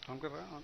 काम कर रहा है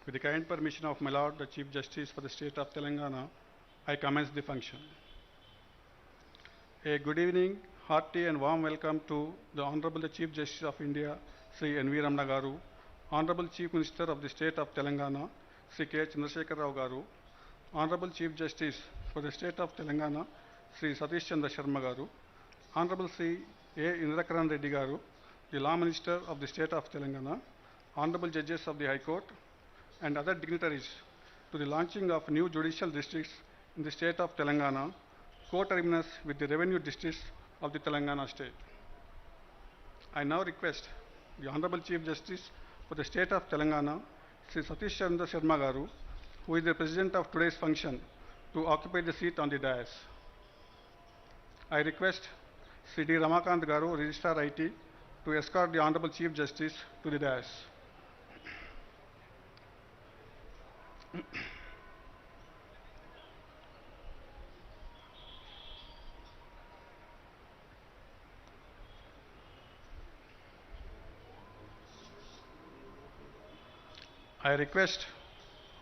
With the kind permission of my Lord, the Chief Justice for the State of Telangana, I commence the function. A good evening, hearty and warm welcome to the Honorable the Chief Justice of India, Sri N.V. Ramana Garu, Honorable Chief Minister of the State of Telangana, Sri K. Chandrasekhar Rao Garu, Honorable Chief Justice for the State of Telangana, Sri Satish Chandra Sharma Garu, Honorable Sri A. Indrakaran Reddy Garu, the Law Minister of the State of Telangana, Honorable Judges of the High Court, and other dignitaries to the launching of new judicial districts in the state of Telangana, co-terminus with the revenue districts of the Telangana state. I now request the Honorable Chief Justice for the state of Telangana, Sri Satish Chandra Sharma Garu, who is the president of today's function, to occupy the seat on the dais. I request Sri D. Ramakant Garu, Registrar IT, to escort the Honorable Chief Justice to the dais. I request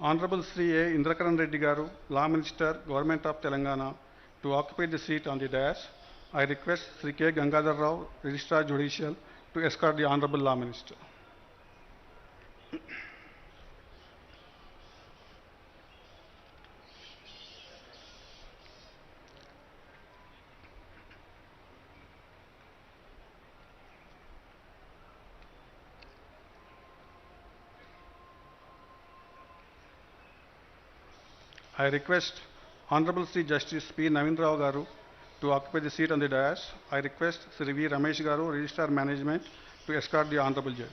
Honorable Sri A. Indrakaran Reddy Garu, Law Minister, Government of Telangana, to occupy the seat on the dais. I request Sri K. Gangadhar Rao, Registrar Judicial, to escort the Honorable Law Minister. I request Honorable Sri Justice P. Naveen Rao Garu to occupy the seat on the dais. I request Sri V. Ramesh Garu, Registrar Management, to escort the Honorable Judge.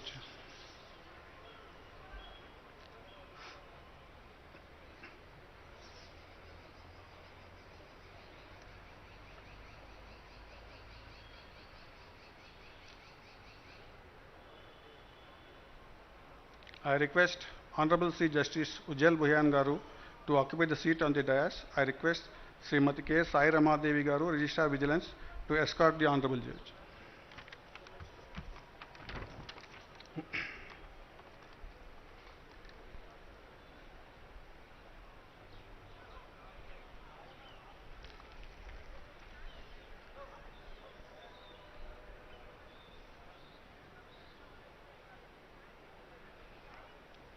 I request Honorable Sri Justice Ujjal Bhuyan Garu to occupy the seat on the dais. I request Srimati K. Sai Ramadevi Garu, Registrar Vigilance, to escort the Honorable Judge.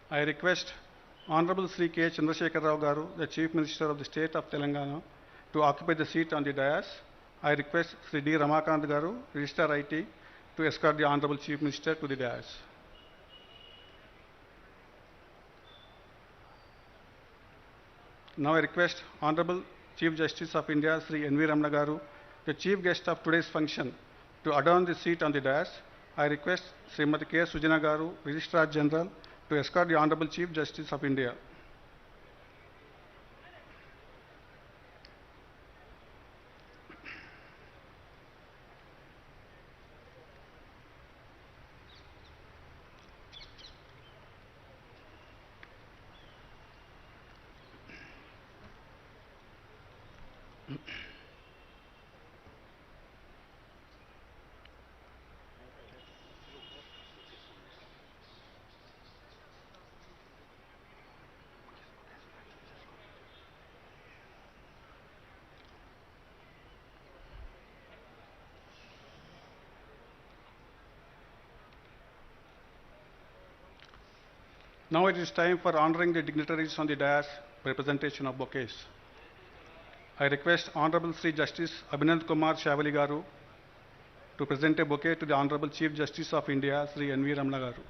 I request Honorable Sri K. Chandrasekhar Rao Garu, the Chief Minister of the State of Telangana, to occupy the seat on the dais. I request Sri D. Ramakant Garu, Registrar IT, to escort the Honorable Chief Minister to the dais. Now I request Honorable Chief Justice of India, Sri N.V. Ramana Garu, the Chief Guest of today's function, to adorn the seat on the dais. I request Srimati K. Sujana Garu, Registrar General, to escort the Honorable Chief Justice of India. Now it is time for honoring the dignitaries on the dais by presentation of bouquets. I request Honorable Sri Justice Abhinand Kumar Shavali Garu to present a bouquet to the Honorable Chief Justice of India, Sri N.V. Ramana Garu.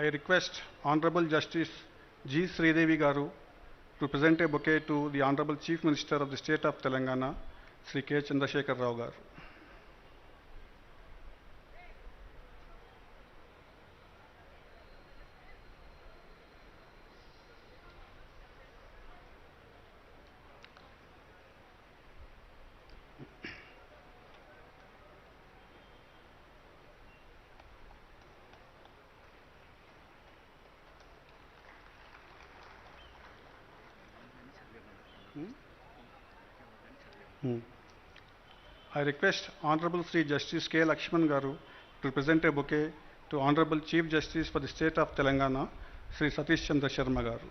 I request Honorable Justice G. Sridevi Garu to present a bouquet to the Honorable Chief Minister of the State of Telangana, Sri K. Chandrasekhar Rao Garu. I request Honorable Sri Justice K. Lakshman Garu to present a bouquet to Honorable Chief Justice for the State of Telangana, Sri Satish Chandra Sharma Garu.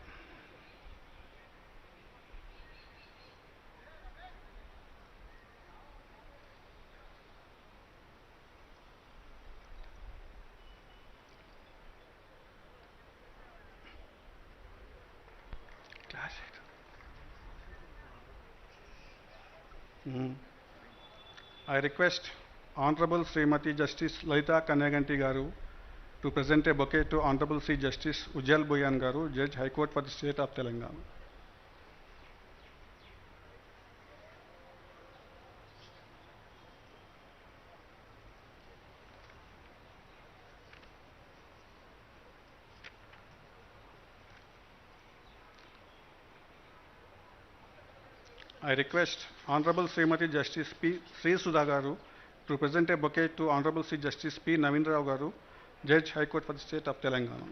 I request Honorable Srimati Justice Lalita Kanyaganti Garu to present a bouquet to Honorable Sri Justice Ujjal Boyan Garu, Judge High Court for the State of Telangana. I request Honorable Srimati Justice P. Sri Sudha Garu to present a bouquet to Honorable Sri Justice P. Navindra Rao Garu, Judge High Court for the State of Telangana.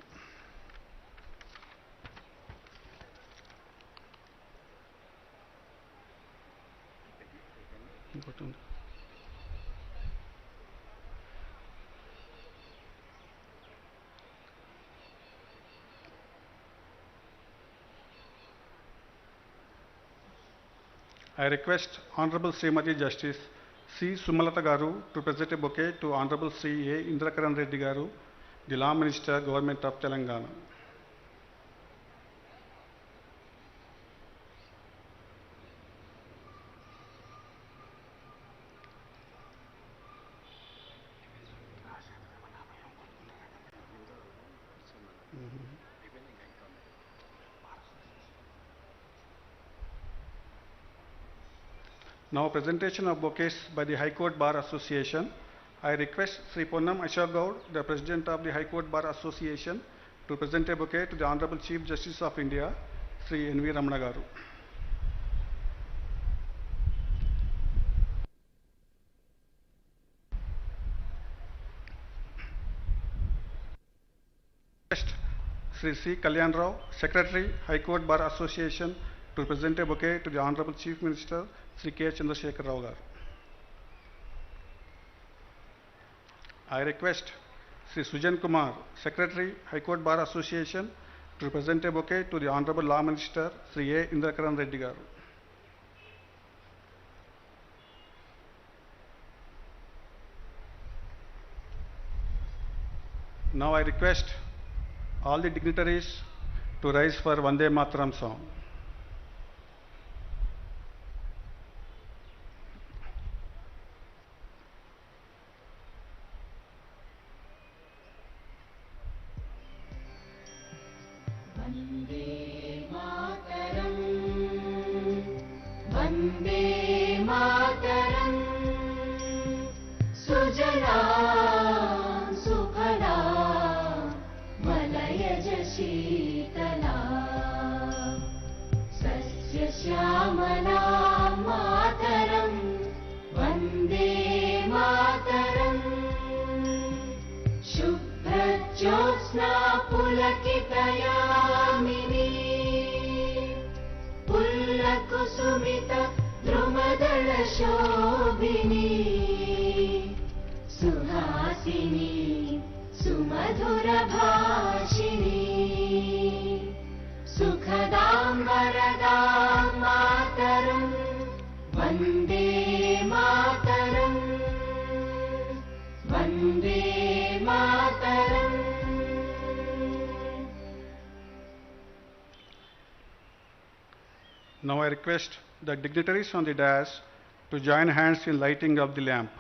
I request Honorable Srimati Justice C. Sumalata Garu to present a bouquet to Honorable Sri A. Indrakaran Reddy Garu, the Law Minister, Government of Telangana. Now presentation of bouquets by the High Court Bar Association. I request Sri Ponnam Ashok Gaud, the President of the High Court Bar Association, to present a bouquet to the Honorable Chief Justice of India, Sri N.V. Ramana Garu. Request Sri C. Kalyan Rao, Secretary, High Court Bar Association, to present a bouquet to the Honorable Chief Minister, Sri K. Chandrasekhar Rao Garu. I request Sri Sujan Kumar, Secretary, High Court Bar Association, to present a bouquet to the Honorable Law Minister, Sri A. Indrakaran Reddy Garu. Now I request all the dignitaries to rise for Vande Mataram song. Now I request the dignitaries on the dais to join hands in lighting of the lamp.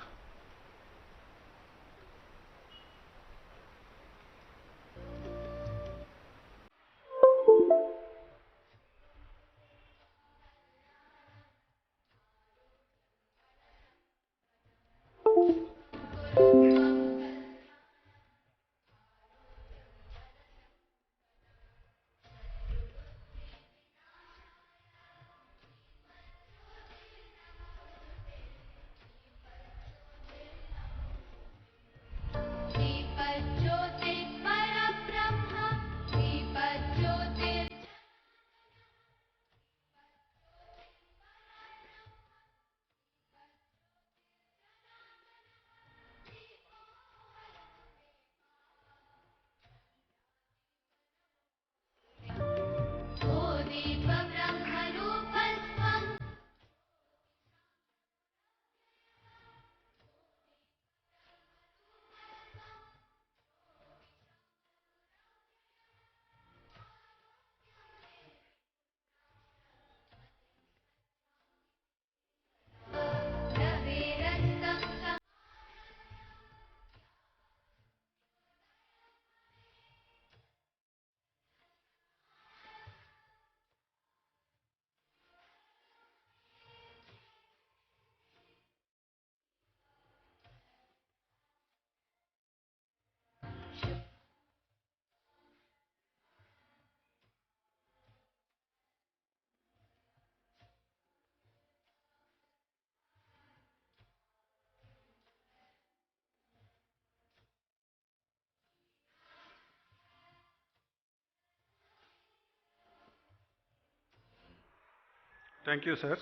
Thank you, sir.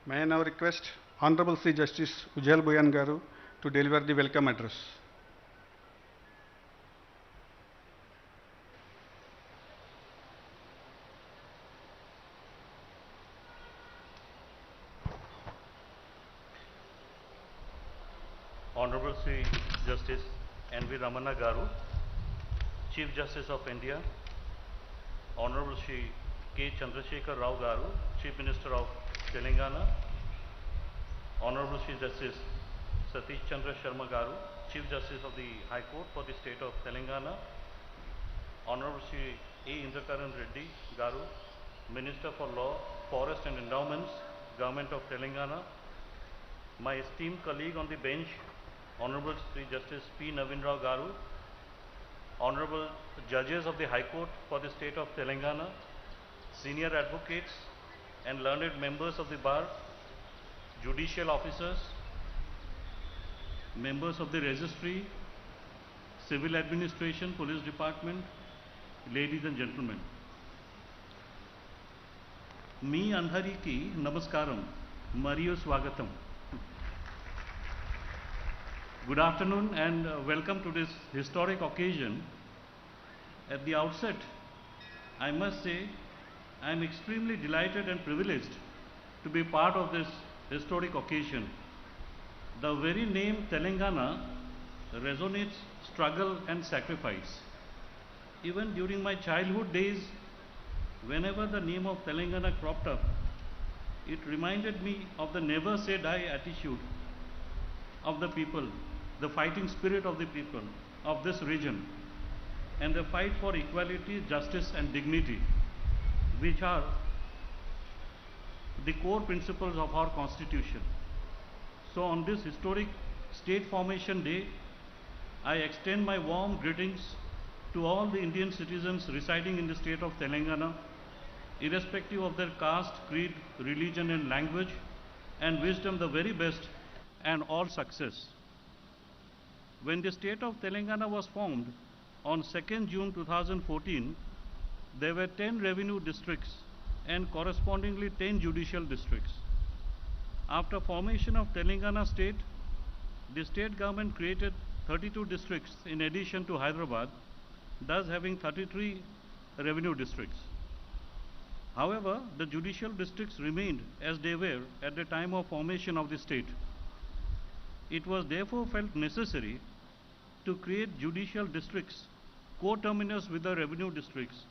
May I now request Honorable C. Justice Ujjal Boyan Garu to deliver the welcome address. Honorable Sri Justice N.V. Ramana Garu, Chief Justice of India, Honorable Sri K. Chandrasekhar Rao Garu, Chief Minister of Telangana, Honorable Sri Justice Satish Chandra Sharma Garu, Chief Justice of the High Court for the State of Telangana, Honorable Sri A. Indrakaran Reddy Garu, Minister for Law, Forest and Endowments, Government of Telangana, my esteemed colleague on the bench, Honorable Sri Justice P. Navin Rao Garu, Honorable Judges of the High Court for the State of Telangana, Senior Advocates and learned members of the Bar, Judicial Officers, members of the Registry, Civil Administration, Police Department, ladies and gentlemen. మీ అందరికీ నమస్కారం మరియు స్వాగతం. Good afternoon and welcome to this historic occasion. At the outset, I must say I am extremely delighted and privileged to be part of this historic occasion. The very name Telangana resonates struggle and sacrifice. Even during my childhood days, whenever the name of Telangana cropped up, it reminded me of the never say die attitude of the people, the fighting spirit of the people of this region, and the fight for equality, justice and dignity, which are the core principles of our constitution. So on this historic state formation day, I extend my warm greetings to all the Indian citizens residing in the state of Telangana, irrespective of their caste, creed, religion and language, and wish them the very best and all success. When the state of Telangana was formed on 2nd June 2014, there were 10 revenue districts and correspondingly 10 judicial districts. After formation of Telangana state, the state government created 32 districts in addition to Hyderabad, thus having 33 revenue districts. However, the judicial districts remained as they were at the time of formation of the state. It was therefore felt necessary to create judicial districts coterminous with the revenue districts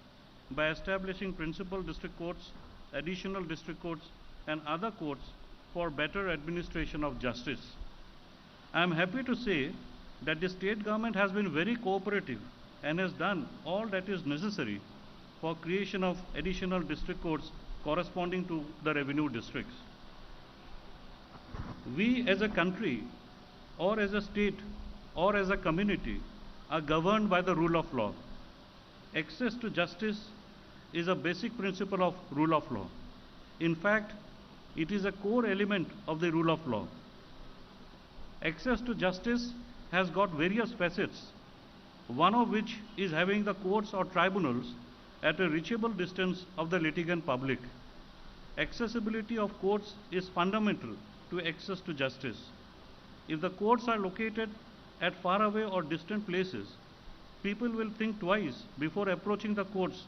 by establishing principal district courts, additional district courts and other courts for better administration of justice. I am happy to say that the state government has been very cooperative and has done all that is necessary for creation of additional district courts corresponding to the revenue districts. We as a country or as a state or as a community are governed by the rule of law. Access to justice is a basic principle of rule of law. In fact, it is a core element of the rule of law. Access to justice has got various facets, one of which is having the courts or tribunals at a reachable distance of the litigant public. Accessibility of courts is fundamental to access to justice. If the courts are located at far away or distant places, people will think twice before approaching the courts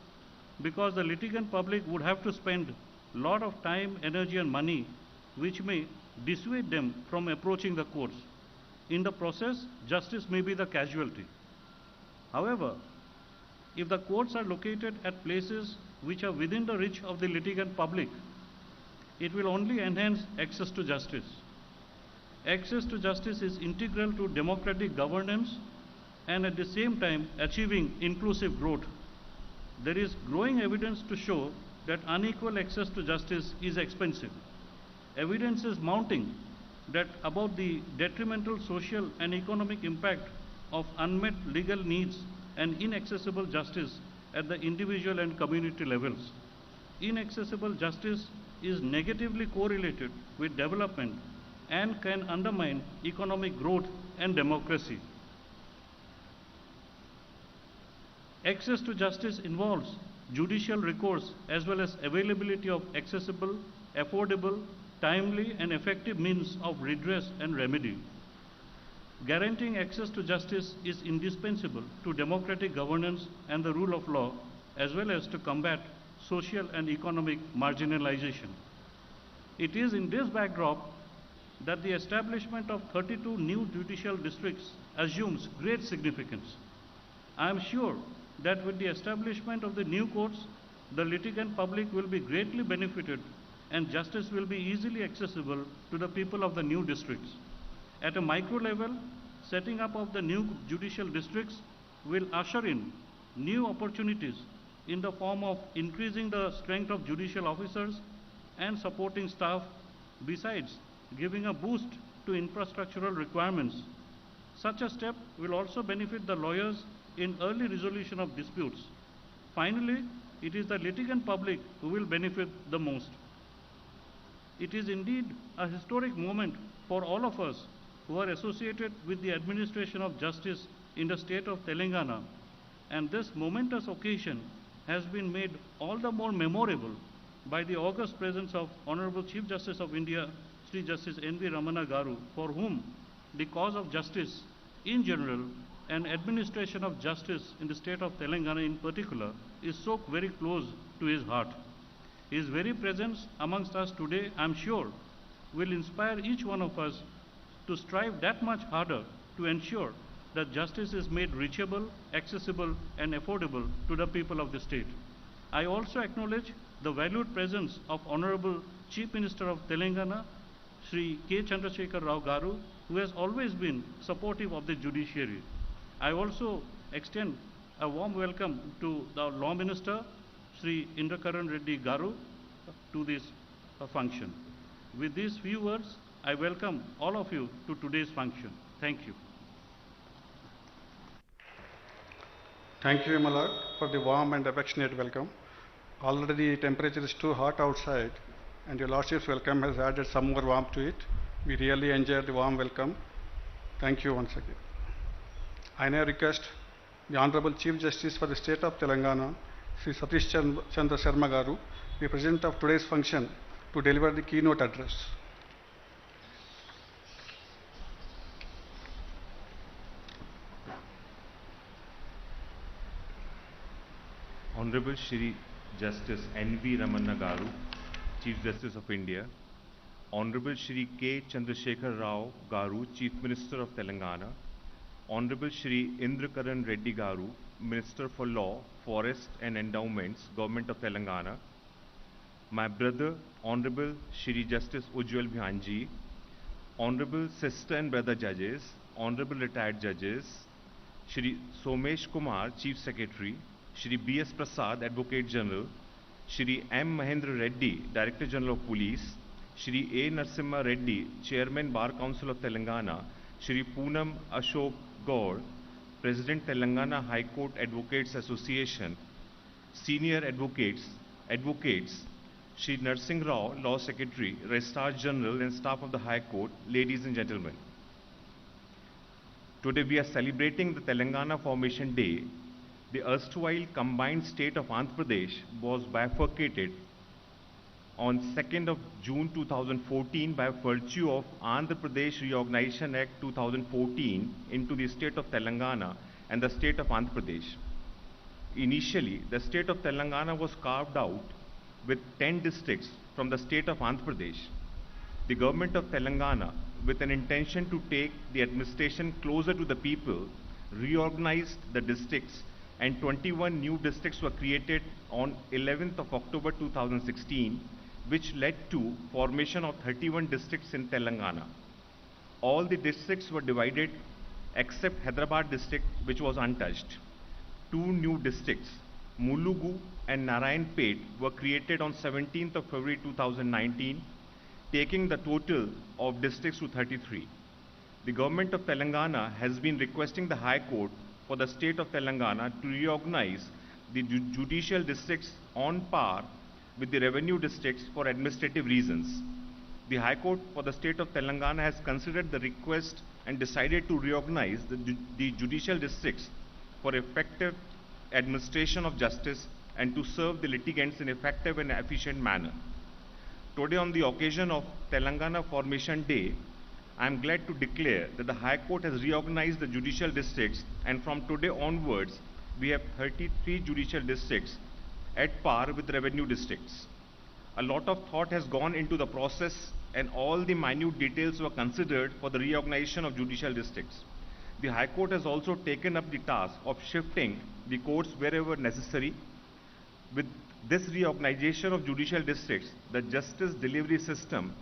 because the litigant public would have to spend a lot of time, energy and money which may dissuade them from approaching the courts. In the process, justice may be the casualty. However, if the courts are located at places which are within the reach of the litigant public, it will only enhance access to justice. Access to justice is integral to democratic governance and at the same time achieving inclusive growth. There is growing evidence to show that unequal access to justice is expensive. Evidence is mounting that about the detrimental social and economic impact of unmet legal needs and inaccessible justice at the individual and community levels. Inaccessible justice is negatively correlated with development and can undermine economic growth and democracy. Access to justice involves judicial recourse as well as availability of accessible, affordable, timely and effective means of redress and remedy. Guaranteeing access to justice is indispensable to democratic governance and the rule of law, as well as to combat social and economic marginalization. It is in this backdrop that the establishment of 32 new judicial districts assumes great significance. I am sure that with the establishment of the new courts, the litigant public will be greatly benefited and justice will be easily accessible to the people of the new districts. At a micro level, setting up of the new judicial districts will usher in new opportunities in the form of increasing the strength of judicial officers and supporting staff, besides giving a boost to infrastructural requirements. Such a step will also benefit the lawyers in early resolution of disputes. Finally, it is the litigant public who will benefit the most. It is indeed a historic moment for all of us who are associated with the administration of justice in the state of Telangana, and this momentous occasion has been made all the more memorable by the august presence of Honorable Chief Justice of India, Sri Justice N.V. Ramana Garu, for whom the cause of justice in general and administration of justice in the state of Telangana in particular is so very close to his heart. His very presence amongst us today, I am sure, will inspire each one of us to strive that much harder to ensure that justice is made reachable, accessible and affordable to the people of the state. I also acknowledge the valued presence of Honorable Chief Minister of Telangana, Sri K. Chandrasekhar Rao Garu, who has always been supportive of the judiciary. I also extend a warm welcome to the Law Minister, Sri Indrakaran Reddy Garu, to this function. With these few words, I welcome all of you to today's function. Thank you. Thank you, Malak, for the warm and affectionate welcome. Already the temperature is too hot outside, and your Lordship's welcome has added some more warmth to it. We really enjoyed the warm welcome. Thank you once again. I now request the Honorable Chief Justice for the State of Telangana, Sri Satish Chandra Sharma Garu, the President of today's function, to deliver the keynote address. Honorable Shri Justice N.V. Ramana Garu, Chief Justice of India, Honorable Shri K. Chandrasekhar Rao Garu, Chief Minister of Telangana, Honorable Shri Indrakaran Reddy Garu, Minister for Law, Forest and Endowments, Government of Telangana, my brother, Honorable Shri Justice Ujjwal Bhanji, Honorable Sister and Brother Judges, Honorable Retired Judges, Shri Somesh Kumar, Chief Secretary, Shri B.S. Prasad, Advocate General, Shri M. Mahendra Reddy, Director General of Police, Shri A. Narasimha Reddy, Chairman Bar Council of Telangana, Shri Poonam Ashok Gaur, President Telangana High Court Advocates Association, Senior Advocates, Shri Narsingh Rao, Law Secretary, Registrar General and staff of the High Court, ladies and gentlemen. Today we are celebrating the Telangana Formation Day. The erstwhile combined state of Andhra Pradesh was bifurcated on 2nd of June 2014 by virtue of Andhra Pradesh Reorganization Act 2014 into the state of Telangana and the state of Andhra Pradesh. Initially, the state of Telangana was carved out with 10 districts from the state of Andhra Pradesh. The government of Telangana, with an intention to take the administration closer to the people, reorganized the districts, and 21 new districts were created on 11th of October 2016, which led to formation of 31 districts in Telangana. All the districts were divided except Hyderabad district, which was untouched. Two new districts, Mulugu and Narayanpet, were created on 17th of February 2019, taking the total of districts to 33. The government of Telangana has been requesting the High Court for the state of Telangana to reorganize the judicial districts on par with the revenue districts for administrative reasons. The High Court for the state of Telangana has considered the request and decided to reorganize the judicial districts for effective administration of justice and to serve the litigants in effective and efficient manner. Today, on the occasion of Telangana Formation Day, I am glad to declare that the High Court has reorganized the judicial districts, and from today onwards, we have 33 judicial districts at par with revenue districts. A lot of thought has gone into the process, and all the minute details were considered for the reorganization of judicial districts. The High Court has also taken up the task of shifting the courts wherever necessary. With this reorganization of judicial districts, the justice delivery system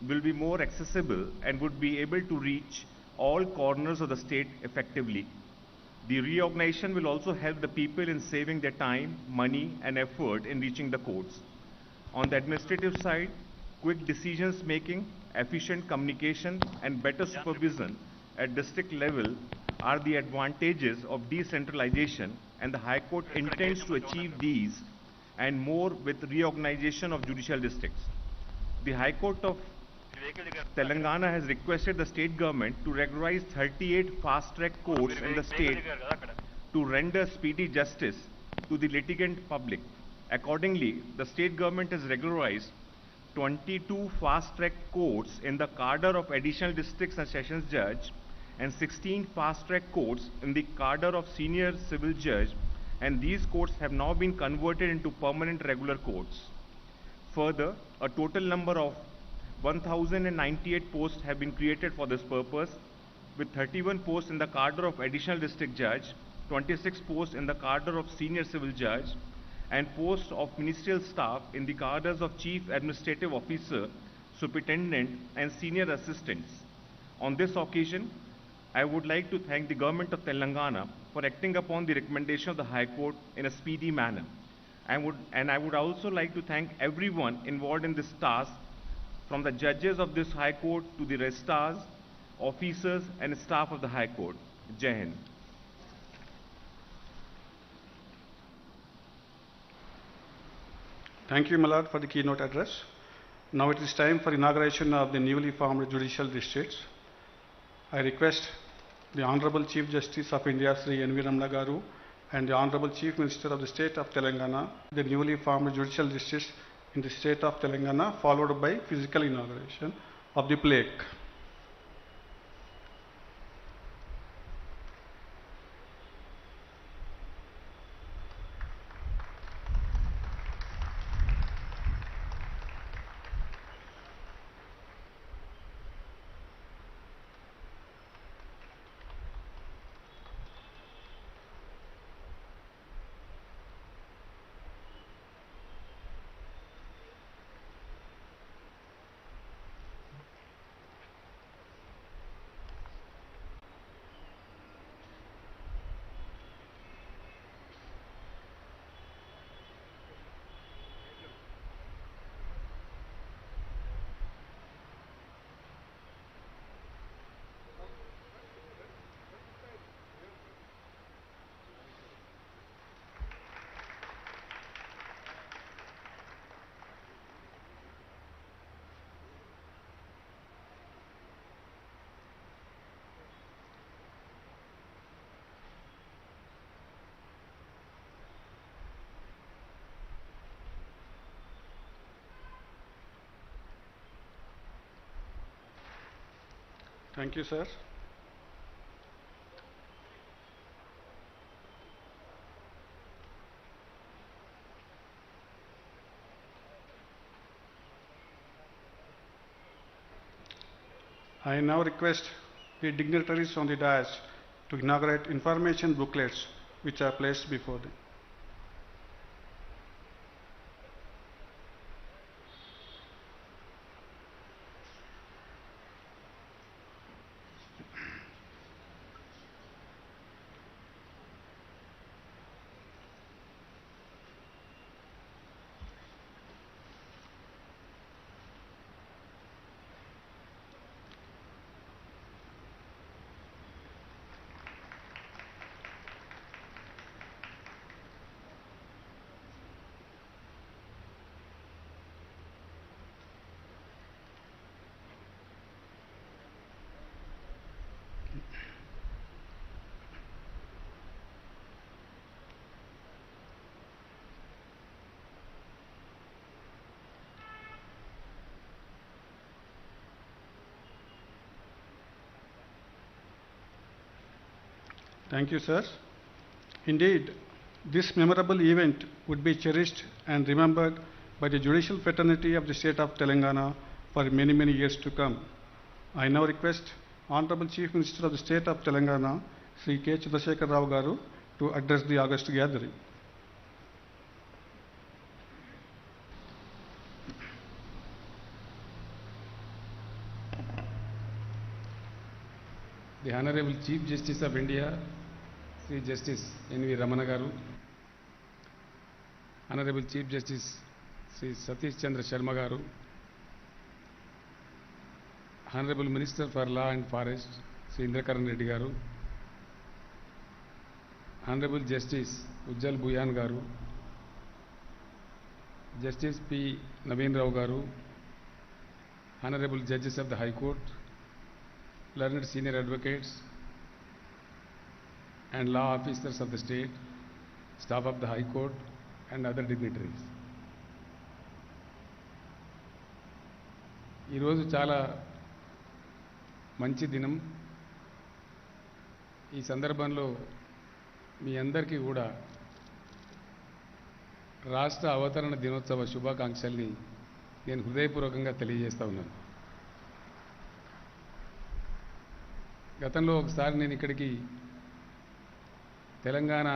will be more accessible and would be able to reach all corners of the state effectively. The reorganization will also help the people in saving their time, money, and effort in reaching the courts. On the administrative side, quick decisions making, efficient communication, and better supervision at district level are the advantages of decentralization, and the High Court intends to achieve these and more with reorganization of judicial districts. The High Court of Telangana has requested the state government to regularize 38 fast-track courts in the state to render speedy justice to the litigant public. Accordingly, the state government has regularized 22 fast-track courts in the cadre of additional districts and sessions judge, and 16 fast-track courts in the cadre of senior civil judge, and these courts have now been converted into permanent regular courts. Further, a total number of 1,098 posts have been created for this purpose, with 31 posts in the cadre of additional district judge, 26 posts in the cadre of senior civil judge, and posts of ministerial staff in the cadres of chief administrative officer, superintendent, and senior assistants. On this occasion, I would like to thank the government of Telangana for acting upon the recommendation of the High Court in a speedy manner. I would also like to thank everyone involved in this task, from the judges of this High Court to the registrars, officers, and staff of the High Court. Jai Hind. Thank you, Malad, for the keynote address. Now it is time for inauguration of the newly formed judicial districts. I request the Honorable Chief Justice of India, Sri N.V. Ramana Garu, and the Honorable Chief Minister of the State of Telangana, the newly formed judicial districts in the state of Telangana, followed by physical inauguration of the plaque. Thank you, sir. I now request the dignitaries on the dais to inaugurate information booklets which are placed before them. Thank you, sir. Indeed, this memorable event would be cherished and remembered by the judicial fraternity of the state of Telangana for many, many years to come. I now request Honorable Chief Minister of the state of Telangana, Sri K. Chandrasekhar Rao Garu, to address the August gathering. The Honorable Chief Justice of India, Sri Justice N.V. Ramana Garu, Honorable Chief Justice Sri Satish Chandra Sharma Garu, Honorable Minister for Law and Forest, Sri Indrakaran Reddy Garu, Honorable Justice Ujjal Bhuyan Garu, Justice P. Naveen Rao Garu, Honorable Judges of the High Court, learned senior advocates and law officers of the state, staff of the High Court and other dignitaries. ఈరోజు చాలా మంచి దినం. ఈ సందర్భంలో మీ అందరికీ కూడా రాష్ట్ర అవతరణ దినోత్సవ శుభాకాంక్షల్ని నేను హృదయపూర్వకంగా తెలియజేస్తా ఉన్నాను. గతంలో ఒకసారి నేను ఇక్కడికి తెలంగాణ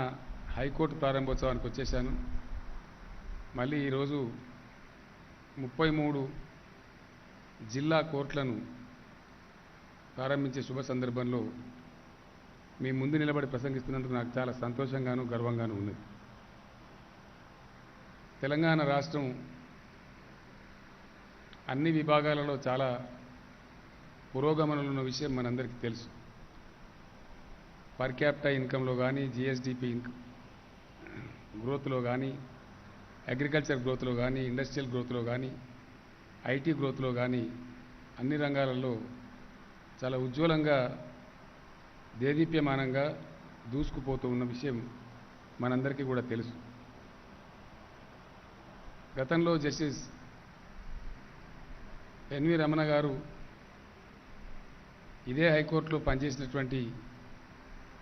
హైకోర్టు ప్రారంభోత్సవానికి వచ్చేసాను. మళ్ళీ ఈరోజు 33 జిల్లా కోర్టులను ప్రారంభించే శుభ సందర్భంలో మీ ముందు నిలబడి ప్రసంగిస్తున్నందుకు నాకు చాలా సంతోషంగాను గర్వంగాను ఉన్నది. తెలంగాణ రాష్ట్రం అన్ని విభాగాలలో చాలా పురోగమనంలో ఉన్న విషయం మనందరికీ తెలుసు. పర్ క్యాపిటా ఇన్కంలో కానీ, జిఎస్డిపి గ్రోత్లో కానీ, అగ్రికల్చర్ గ్రోత్లో కానీ, ఇండస్ట్రియల్ గ్రోత్లో కానీ, ఐటీ గ్రోత్లో కానీ అన్ని రంగాలలో చాలా ఉజ్వలంగా దేదీప్యమానంగా దూసుకుపోతూ ఉన్న విషయం మనందరికీ కూడా తెలుసు. గతంలో జస్టిస్ ఎన్వి రమణ గారు ఇదే హైకోర్టులో పనిచేసినటువంటి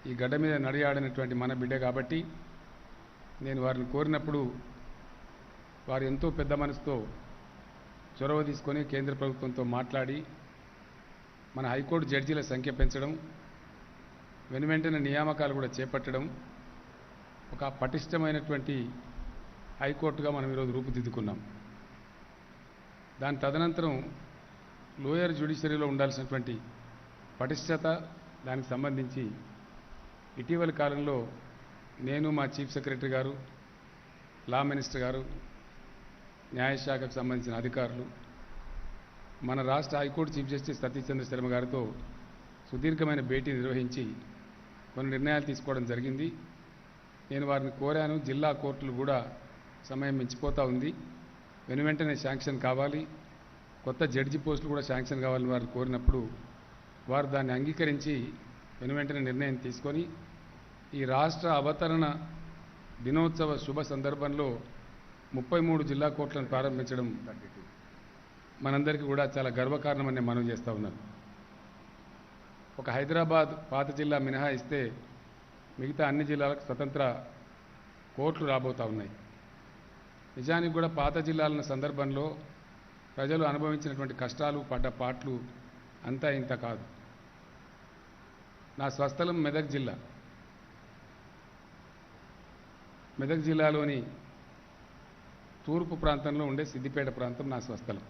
ఈ గడ్డ మీద నడియాడినటువంటి మన బిడ్డ కాబట్టి నేను వారిని కోరినప్పుడు వారు ఎంతో పెద్ద మనసుతో చొరవ తీసుకొని కేంద్ర ప్రభుత్వంతో మాట్లాడి మన హైకోర్టు జడ్జీల సంఖ్య పెంచడం, వెనువెంటనే నియామకాలు కూడా చేపట్టడం, ఒక పటిష్టమైనటువంటి హైకోర్టుగా మనం ఈరోజు రూపుదిద్దుకున్నాం. దాని తదనంతరం లోయర్ జ్యుడిషియరీలో ఉండాల్సినటువంటి పటిష్టత, దానికి సంబంధించి ఇటీవల కాలంలో నేను, మా చీఫ్ సెక్రటరీ గారు, లా మినిస్టర్ గారు, న్యాయశాఖకు సంబంధించిన అధికారులు, మన రాష్ట్ర హైకోర్టు చీఫ్ జస్టిస్ సతీష్ చంద్ర శర్మ గారితో సుదీర్ఘమైన భేటీ నిర్వహించి కొన్ని నిర్ణయాలు తీసుకోవడం జరిగింది. నేను వారిని కోరాను, జిల్లా కోర్టులు కూడా సమయం మించిపోతూ ఉంది, వెనువెంటనే శాంక్షన్ కావాలి, కొత్త జడ్జి పోస్టులు కూడా శాంక్షన్ కావాలని వారిని కోరినప్పుడు వారు దాన్ని అంగీకరించి వెనువెంటనే నిర్ణయం తీసుకొని ఈ రాష్ట్ర అవతరణ దినోత్సవ శుభ సందర్భంలో 33 జిల్లా కోర్టులను ప్రారంభించడం మనందరికీ కూడా చాలా గర్వకారణమని మనం చేస్తూ ఉన్నాం. ఒక హైదరాబాద్ పాత జిల్లా మినహాయిస్తే మిగతా అన్ని జిల్లాలకు స్వతంత్ర కోర్టులు రాబోతూ ఉన్నాయి. నిజానికి కూడా పాత జిల్లాల సందర్భంలో ప్రజలు అనుభవించినటువంటి కష్టాలు, పడ్డ పాట్లు అంతా ఇంత కాదు. నా స్వస్థలం మెదక్ జిల్లా. మెదక్ జిల్లాలోని తూర్పు ప్రాంతంలో ఉండే సిద్దిపేట ప్రాంతం నా స్వస్థలం.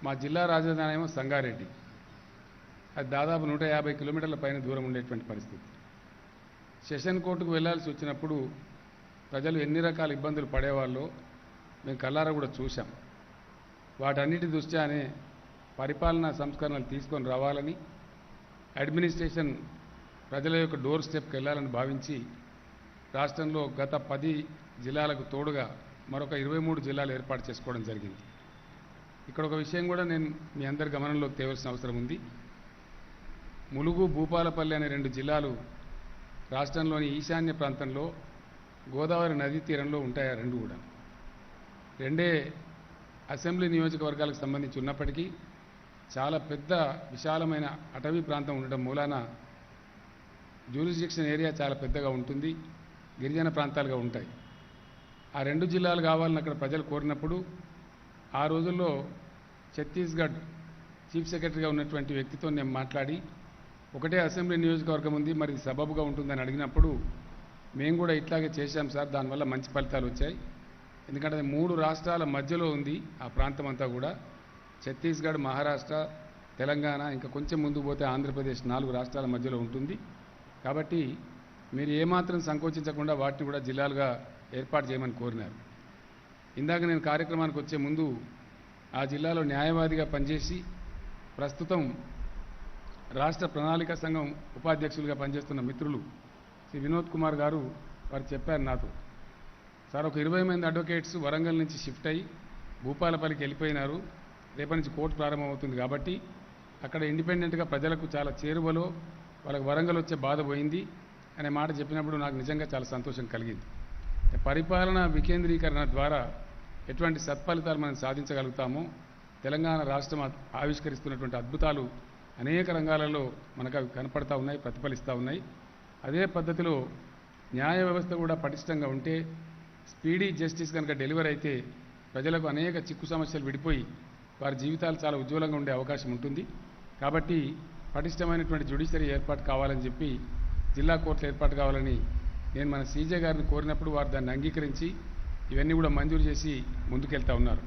మా జిల్లా రాజధాని ఏమో సంగారెడ్డి. అది దాదాపు 150 కిలోమీటర్ల పైన దూరం ఉండేటువంటి పరిస్థితి. సెషన్ కోర్టుకు వెళ్లాల్సి వచ్చినప్పుడు ప్రజలు ఎన్ని రకాల ఇబ్బందులు పడేవాళ్ళో మేము కళ్ళారా కూడా చూశాం. వాటన్నిటి దృష్ట్యానే పరిపాలనా సంస్కరణలు తీసుకొని రావాలని, అడ్మినిస్ట్రేషన్ ప్రజల యొక్క డోర్ స్టెప్కి వెళ్ళాలని భావించి రాష్ట్రంలో గత 10 జిల్లాలకు తోడుగా మరొక 23 జిల్లాలు ఏర్పాటు చేసుకోవడం జరిగింది. ఇక్కడ ఒక విషయం కూడా నేను మీ అందరి గమనంలోకి తేవాల్సిన అవసరం ఉంది. ములుగు, భూపాలపల్లి అనే 2 జిల్లాలు రాష్ట్రంలోని ఈశాన్య ప్రాంతంలో గోదావరి నదీ తీరంలో ఉంటాయి. ఆ 2 కూడా 2 అసెంబ్లీ నియోజకవర్గాలకు సంబంధించి ఉన్నప్పటికీ చాలా పెద్ద విశాలమైన అటవీ ప్రాంతం ఉండడం మూలాన జ్యూరిస్డిక్షన్ ఏరియా చాలా పెద్దగా ఉంటుంది, గిరిజన ప్రాంతాలుగా ఉంటాయి. ఆ 2 జిల్లాలు కావాలని అక్కడ ప్రజలు కోరినప్పుడు ఆ రోజుల్లో ఛత్తీస్గఢ్ చీఫ్ సెక్రటరీగా ఉన్నటువంటి వ్యక్తితో నేను మాట్లాడి ఒకటే అసెంబ్లీ నియోజకవర్గం ఉంది, మరి సబబుగా ఉంటుందని అడిగినప్పుడు మేము కూడా ఇట్లాగే చేశాం సార్, దానివల్ల మంచి ఫలితాలు వచ్చాయి. ఎందుకంటే అది 3 రాష్ట్రాల మధ్యలో ఉంది. ఆ ప్రాంతం అంతా కూడా ఛత్తీస్గఢ్, మహారాష్ట్ర, తెలంగాణ, ఇంకా కొంచెం ముందు పోతే ఆంధ్రప్రదేశ్ 4 రాష్ట్రాల మధ్యలో ఉంటుంది. కాబట్టి మీరు ఏమాత్రం సంకోచించకుండా వాటిని కూడా జిల్లాలుగా ఏర్పాటు చేయమని కోరినారు. ఇందాక నేను కార్యక్రమానికి వచ్చే ముందు ఆ జిల్లాలో న్యాయవాదిగా పనిచేసి ప్రస్తుతం రాష్ట్ర ప్రణాళిక సంఘం ఉపాధ్యక్షులుగా పనిచేస్తున్న మిత్రులు శ్రీ వినోద్ కుమార్ గారు వారు చెప్పారు నాతో, సార్ ఒక 20 మంది అడ్వకేట్స్ వరంగల్ నుంచి షిఫ్ట్ అయ్యి భూపాలపల్లికి వెళ్ళిపోయినారు, రేపటి నుంచి కోర్టు ప్రారంభమవుతుంది కాబట్టి అక్కడ ఇండిపెండెంట్గా ప్రజలకు చాలా చేరువలో వాళ్ళకి వరంగల్ వచ్చే బాధ పోయింది అనే మాట చెప్పినప్పుడు నాకు నిజంగా చాలా సంతోషం కలిగింది. పరిపాలన వికేంద్రీకరణ ద్వారా ఎటువంటి సత్ఫలితాలు మనం సాధించగలుగుతామో, తెలంగాణ రాష్ట్రం ఆవిష్కరిస్తున్నటువంటి అద్భుతాలు అనేక రంగాలలో మనకు అవి కనపడతా ఉన్నాయి, ప్రతిఫలిస్తూ ఉన్నాయి. అదే పద్ధతిలో న్యాయ వ్యవస్థ కూడా పటిష్టంగా ఉంటే, స్పీడీ జస్టిస్ కనుక డెలివర్ అయితే ప్రజలకు అనేక చిక్కు సమస్యలు విడిపోయి వారి జీవితాలు చాలా ఉజ్వలంగా ఉండే అవకాశం ఉంటుంది. కాబట్టి పటిష్టమైనటువంటి జ్యుడిషియరీ ఏర్పాటు కావాలని చెప్పి, జిల్లా కోర్టులు ఏర్పాటు కావాలని నేను మన CJI గారిని కోరినప్పుడు వారు దాన్ని అంగీకరించి ఇవన్నీ కూడా మంజూరు చేసి ముందుకెళ్తా ఉన్నారు.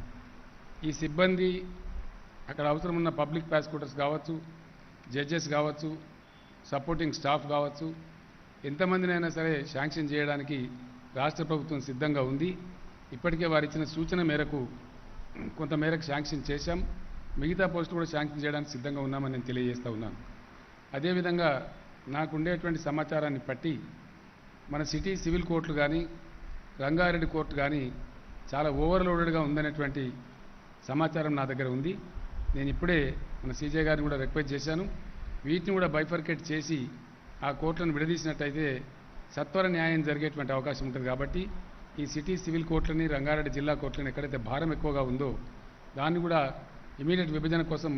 ఈ సిబ్బంది, అక్కడ అవసరం ఉన్న పబ్లిక్ ప్రాసిక్యూటర్స్ కావచ్చు, జడ్జెస్ కావచ్చు, సపోర్టింగ్ స్టాఫ్ కావచ్చు, ఎంతమందినైనా సరే శాంక్షన్ చేయడానికి రాష్ట్ర ప్రభుత్వం సిద్ధంగా ఉంది. ఇప్పటికే వారు ఇచ్చిన సూచన మేరకు కొంతమేరకు శాంక్షన్ చేశాం. మిగతా పోస్టులు కూడా శాంక్షన్ చేయడానికి సిద్ధంగా ఉన్నామని నేను తెలియజేస్తూ ఉన్నాను. అదేవిధంగా నాకు ఉండేటువంటి సమాచారాన్ని బట్టి మన సిటీ సివిల్ కోర్టులు కానీ, రంగారెడ్డి కోర్టు కానీ చాలా ఓవర్లోడెడ్గా ఉందనేటువంటి సమాచారం నా దగ్గర ఉంది. నేను ఇప్పుడే మన CJI గారిని కూడా రిక్వెస్ట్ చేశాను, వీటిని కూడా బైఫర్కేట్ చేసి ఆ కోర్టులను విడదీసినట్టయితే సత్వర న్యాయం జరిగేటువంటి అవకాశం ఉంటుంది. కాబట్టి ఈ సిటీ సివిల్ కోర్టులని, రంగారెడ్డి జిల్లా కోర్టులను ఎక్కడైతే భారం ఎక్కువగా ఉందో దాన్ని కూడా ఇమీడియట్ విభజన కోసం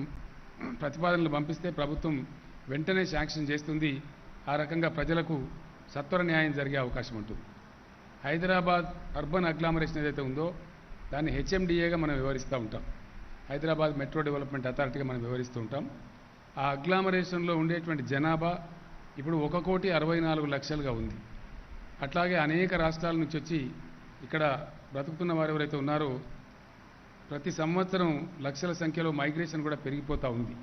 ప్రతిపాదనలు పంపిస్తే ప్రభుత్వం వెంటనే శాంక్షన్ చేస్తుంది. ఆ రకంగా ప్రజలకు సత్వర న్యాయం జరిగే అవకాశం ఉంటుంది. హైదరాబాద్ అర్బన్ అగ్లామరేషన్ ఏదైతే ఉందో దాన్ని HMDAగా మనం వివరిస్తూ ఉంటాం, హైదరాబాద్ మెట్రో డెవలప్మెంట్ అథారిటీగా మనం వివరిస్తూ ఉంటాం. ఆ అగ్లామరేషన్లో ఉండేటువంటి జనాభా ఇప్పుడు 1,64,00,000గా ఉంది. అట్లాగే అనేక రాష్ట్రాల నుంచి వచ్చి ఇక్కడ బ్రతుకుతున్న వారు ఎవరైతే ఉన్నారో ప్రతి సంవత్సరం లక్షల సంఖ్యలో మైగ్రేషన్ కూడా పెరిగిపోతూ ఉంది.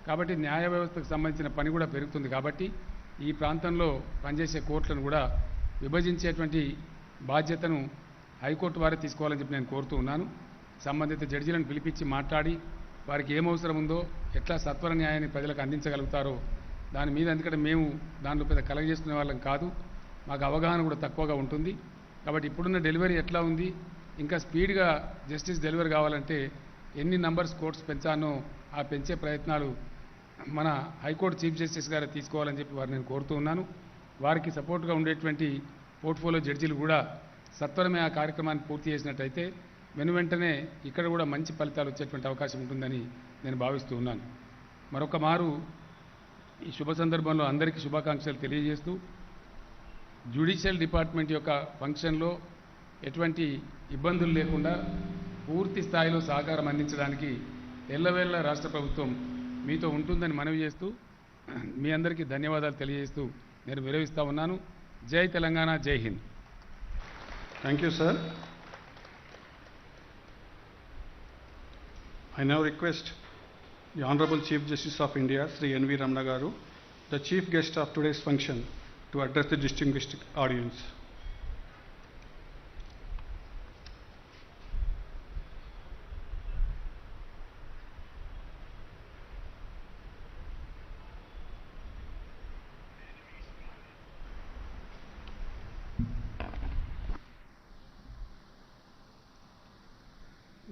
కాబట్టి న్యాయ వ్యవస్థకు సంబంధించిన పని కూడా పెరుగుతుంది. కాబట్టి ఈ ప్రాంతంలో పనిచేసే కోర్టులను కూడా విభజించేటువంటి బాధ్యతను హైకోర్టు వారే తీసుకోవాలని చెప్పి నేను కోరుతూ ఉన్నాను. సంబంధిత జడ్జీలను పిలిపించి మాట్లాడి వారికి ఏం అవసరం ఉందో, ఎట్లా సత్వర న్యాయాన్ని ప్రజలకు అందించగలుగుతారో దాని మీద, ఎందుకంటే మేము దాంట్లో పెద్ద కలగజేసుకునే వాళ్ళం కాదు, మాకు అవగాహన కూడా తక్కువగా ఉంటుంది. కాబట్టి ఇప్పుడున్న డెలివరీ ఎట్లా ఉంది, ఇంకా స్పీడ్గా జస్టిస్ డెలివరీ కావాలంటే ఎన్ని నంబర్స్ కోర్ట్స్ పెంచానో ఆ పెంచే ప్రయత్నాలు మన హైకోర్టు చీఫ్ జస్టిస్ గారు తీసుకోవాలని చెప్పి వారిని నేను కోరుతూ ఉన్నాను. వారికి సపోర్ట్గా ఉండేటువంటి పోర్ట్ఫోలియో జడ్జీలు కూడా సత్వరమే ఆ కార్యక్రమాన్ని పూర్తి చేసినట్టయితే వెనువెంటనే ఇక్కడ కూడా మంచి ఫలితాలు వచ్చేటువంటి అవకాశం ఉంటుందని నేను భావిస్తూ ఉన్నాను. మరొక మారు ఈ శుభ సందర్భంలో అందరికీ శుభాకాంక్షలు తెలియజేస్తూ, జ్యుడిషియల్ డిపార్ట్మెంట్ యొక్క ఫంక్షన్లో ఎటువంటి ఇబ్బందులు లేకుండా పూర్తి స్థాయిలో సహకారం అందించడానికి ఎల్లవేళ రాష్ట్ర ప్రభుత్వం మీతో ఉంటుందని మనవి చేస్తూ మీ అందరికీ ధన్యవాదాలు తెలియజేస్తూ నేను విరమిస్తా ఉన్నాను. జై తెలంగాణ, జై Hind. Thank you, sir. I now request the Honorable Chief Justice of India, Sri N.V. Ramana Garu, the chief guest of today's function, to address the distinguished audience.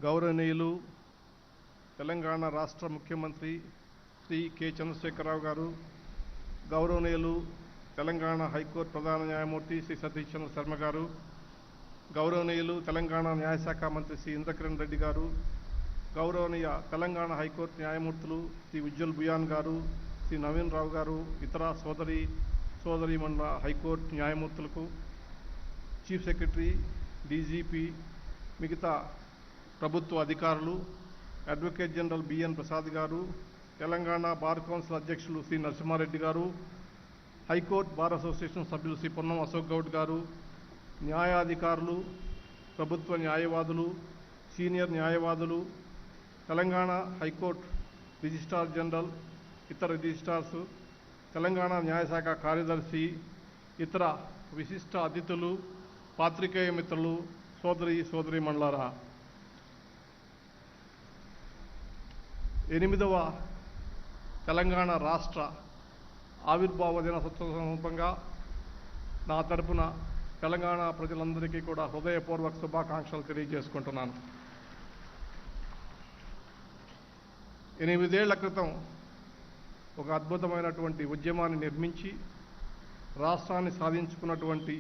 గౌరవనీయులు తెలంగాణ రాష్ట్ర ముఖ్యమంత్రి శ్రీ కె చంద్రశేఖరరావు గారు, గౌరవనీయులు తెలంగాణ హైకోర్టు ప్రధాన న్యాయమూర్తి శ్రీ సతీష్ చంద్ర శర్మ గారు, గౌరవనీయులు తెలంగాణ న్యాయశాఖ మంత్రి శ్రీ ఇంద్రకిరణ్ రెడ్డి గారు, గౌరవనీయ తెలంగాణ హైకోర్టు న్యాయమూర్తులు శ్రీ ఉజ్వల్ బుయాన్ గారు, శ్రీ నవీన్ రావు గారు, ఇతర సోదరీమణుల హైకోర్టు న్యాయమూర్తులకు, చీఫ్ సెక్రటరీ, డీజీపీ, మిగతా ప్రభుత్వ అధికారులు, అడ్వకేట్ జనరల్ బిఎన్ ప్రసాద్ గారు, తెలంగాణ బార్ కౌన్సిల్ అధ్యక్షులు శ్రీ నరసింహారెడ్డి గారు, హైకోర్టు బార్ అసోసియేషన్ సభ్యులు శ్రీ పొన్నం అశోక్ గౌడ్ గారు, న్యాయాధికారులు, ప్రభుత్వ న్యాయవాదులు, సీనియర్ న్యాయవాదులు, తెలంగాణ హైకోర్టు రిజిస్ట్రార్ జనరల్, ఇతర రిజిస్ట్రార్స్, తెలంగాణ న్యాయశాఖ కార్యదర్శి, ఇతర విశిష్ట అతిథులు, పాత్రికేయ మిత్రులు, సోదరీమణులారా, 8వ తెలంగాణ రాష్ట్ర ఆవిర్భావ దినోత్సవం సందర్భంగా నా తరపున తెలంగాణ ప్రజలందరికీ కూడా హృదయపూర్వక శుభాకాంక్షలు తెలియజేసుకుంటున్నాను. 8 ఏళ్ల క్రితం ఒక అద్భుతమైనటువంటి ఉద్యమాన్ని నిర్మించి రాష్ట్రాన్ని సాధించుకున్నటువంటి